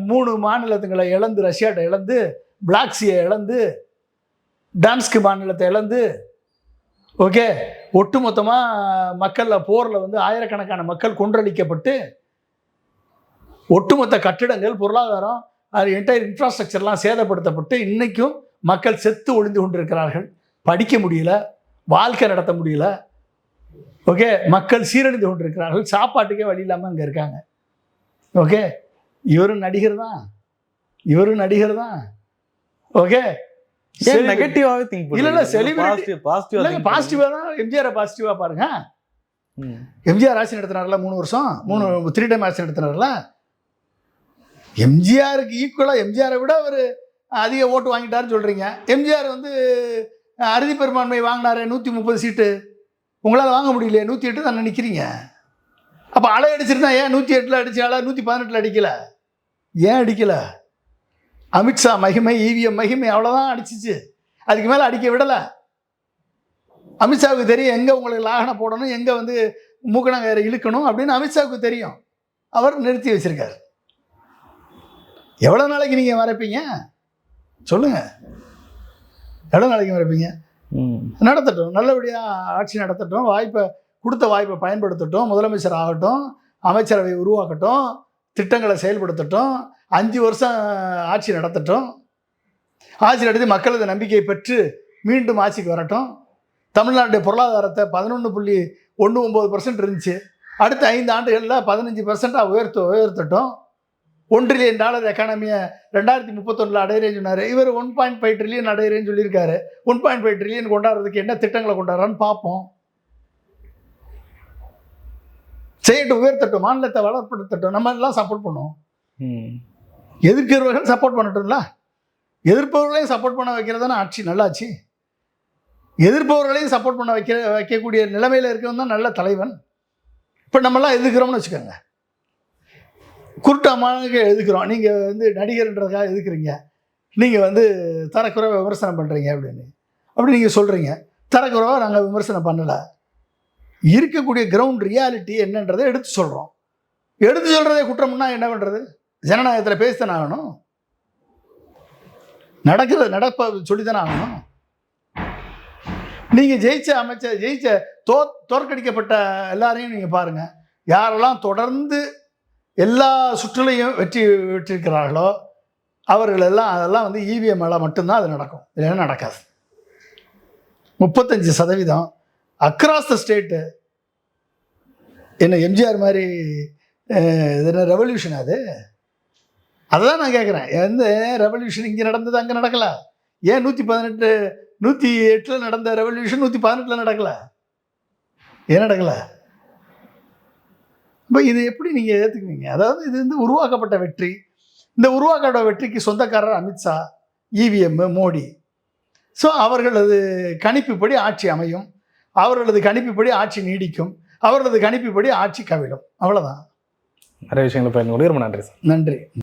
3 மாநிலத்துங்களை இழந்து, ரஷ்யாட்ட இழந்து, பிளாக் சீயை இழந்து, டான்ஸ்க் மாநிலத்தை இழந்து, ஓகே, ஒட்டுமொத்தமாக மக்களில் போரில் ஆயிரக்கணக்கான மக்கள் கொன்றளிக்கப்பட்டு, ஒட்டுமொத்த கட்டிடங்கள், பொருளாதாரம், அது என்டையர் இன்ஃப்ராஸ்ட்ரக்சர்லாம் சேதப்படுத்தப்பட்டு இன்றைக்கும் மக்கள் செத்து ஒழிந்து கொண்டிருக்கிறார்கள். படிக்க முடியல, வாழ்க்கை நடத்த முடியல. ஓகே. மக்கள் சீரழிந்து கொண்டிருக்கிறார்கள், சாப்பாட்டுக்கே வழி இல்லாமல் அங்கே இருக்காங்க. ஓகே. இவரும் நடிகர் தான், இவரும் நடிகர் தான். ஓகே. நெகட்டிவாவே திங்க் இல்ல இல்ல செலிபிரிட்டி பாசிட்டிவா தான். எம்ஜிஆர் பாசிட்டிவா பாருங்க. எம்ஜிஆர் ஆட்சி நடத்தினார்ல 3 வருஷம், 3 டைம் ஆட்சி நடத்தினார்ல. எம்ஜிஆருக்கு ஈக்குவலா, எம்ஜிஆரை விட அவர் அதிக ஓட்டு வாங்கிட்டாருன்னு சொல்றீங்க. எம்ஜிஆர் அறுதி பெரும்பான்மை வாங்கினாரு, 130 சீட்டு. உங்களால் வாங்க முடியலையே, 108 தானே நிற்கிறீங்க. அப்போ அலை அடிச்சிருந்தா ஏன் 108 அடிச்சால 118 அடிக்கல? ஏன் அடிக்கல? அமித்ஷா மகிமை, இவிஎம் மகிமை அவ்வளோதான் அடிச்சிச்சு. அதுக்கு மேலே அடிக்க விடலை. அமித்ஷாவுக்கு தெரியும் எங்கே உங்களுக்கு லாகனை போடணும், எங்கே வந்து மூக்கணாங்கயிறை இழுக்கணும் அப்படின்னு அமித்ஷாவுக்கு தெரியும். அவர் நிறுத்தி வச்சிருக்காரு. எவ்வளோ நாளைக்கு நீங்கள் மறைப்பீங்க சொல்லுங்கள்? எவ்வளோ நாளைக்கு மறைப்பீங்க? நடத்தட்டும், நல்லபடியாக ஆட்சி நடத்தட்டும், கொடுத்த வாய்ப்பை பயன்படுத்தட்டும், முதலமைச்சர் ஆகட்டும், அமைச்சரவை உருவாக்கட்டும், திட்டங்களை செயல்படுத்தட்டும், 5 வருஷம் ஆட்சி நடத்தட்டும், ஆட்சி நடத்தி மக்களது நம்பிக்கையை பெற்று மீண்டும் ஆட்சிக்கு வரட்டும். தமிழ்நாட்டுடைய பொருளாதாரத்தை 11.19% இருந்துச்சு, அடுத்த 5 ஆண்டுகளில் 15% உயர்த்தட்டும். $1 trillion எக்கானமியை 2031 அடையிறேன்னு சொன்னார். இவர் 1.5 trillion அடையிறேன்னு சொல்லியிருக்காரு. 1.5 trillion கொண்டாடுறதுக்கு என்ன திட்டங்களை கொண்டாடுறான்னு பார்ப்போம். செய்யட்டும், உயர்த்தட்டும், மாநிலத்தை வளர்ப்படுத்தட்டும், நம்ம எல்லாம் சப்போர்ட் பண்ணுவோம். எதிர்க்கிறவர்கள் சப்போர்ட் பண்ணட்டும்ல. எதிர்ப்பவர்களையும் சப்போர்ட் பண்ண வைக்கிறது தானே ஆட்சி, நல்லாச்சு. எதிர்ப்பவர்களையும் சப்போர்ட் பண்ண வைக்கக்கூடிய நிலைமையில் இருக்கிறவன் தான் நல்ல தலைவன். இப்போ நம்மளாம் எதிர்க்கிறோம்னு வச்சுக்கோங்க, குருட்டாமானுக்கு எதுக்குறோம். நீங்கள் வந்து நடிகர்ன்றதுக்காக எதுக்குறீங்க, நீங்கள் வந்து தரக்குறைவாக விமர்சனம் பண்ணுறீங்க அப்படி நீங்கள் சொல்கிறீங்க. தரக்குறைவாக நாங்கள் விமர்சனம் பண்ணலை, இருக்கக்கூடிய கிரவுண்ட் ரியாலிட்டி என்னன்றதை எடுத்து சொல்கிறோம். எடுத்து சொல்கிறதே குற்றம்னா என்ன பண்ணுறது? ஜனநாயகத்தில் பேசித்தானே ஆகணும், நடப்ப சொல்லித்தானே ஆகணும். நீங்கள் ஜெயிச்ச தோற்கடிக்கப்பட்ட எல்லாரையும் நீங்கள் பாருங்கள். யாரெல்லாம் தொடர்ந்து எல்லா சுற்றுலையும் வெற்றிருக்கிறார்களோ அதெல்லாம் வந்து இவிஎம் மேலே மட்டும்தான் அது நடக்கும், இல்லைன்னா நடக்காது. 35% அக்ராஸ் த ஸ்டேட்டு. என்ன எம்ஜிஆர் மாதிரி இது என்ன ரெவல்யூஷன்? அதுதான் நான் கேட்குறேன். எந்த ரெவல்யூஷன் இங்கே நடந்தது அங்கே நடக்கலை? ஏன் 108 நடந்த ரெவல்யூஷன் 118 நடக்கலை? ஏன் நடக்கலை? இப்போ இது எப்படி நீங்கள் ஏற்றுக்குவீங்க? அதாவது இது வந்து உருவாக்கப்பட்ட வெற்றி. இந்த உருவாக்கப்பட்ட வெற்றிக்கு சொந்தக்காரர் அமித்ஷா, இவிஎம், மோடி. ஸோ அவர்களது கணிப்புப்படி ஆட்சி அமையும், அவர்களது கணிப்புப்படி ஆட்சி நீடிக்கும், அவர்களது கணிப்புப்படி ஆட்சி கவிழும். அவ்வளோதான். நிறைய விஷயங்களை பயன்படுத்தி ரொம்ப நன்றி சார். நன்றி.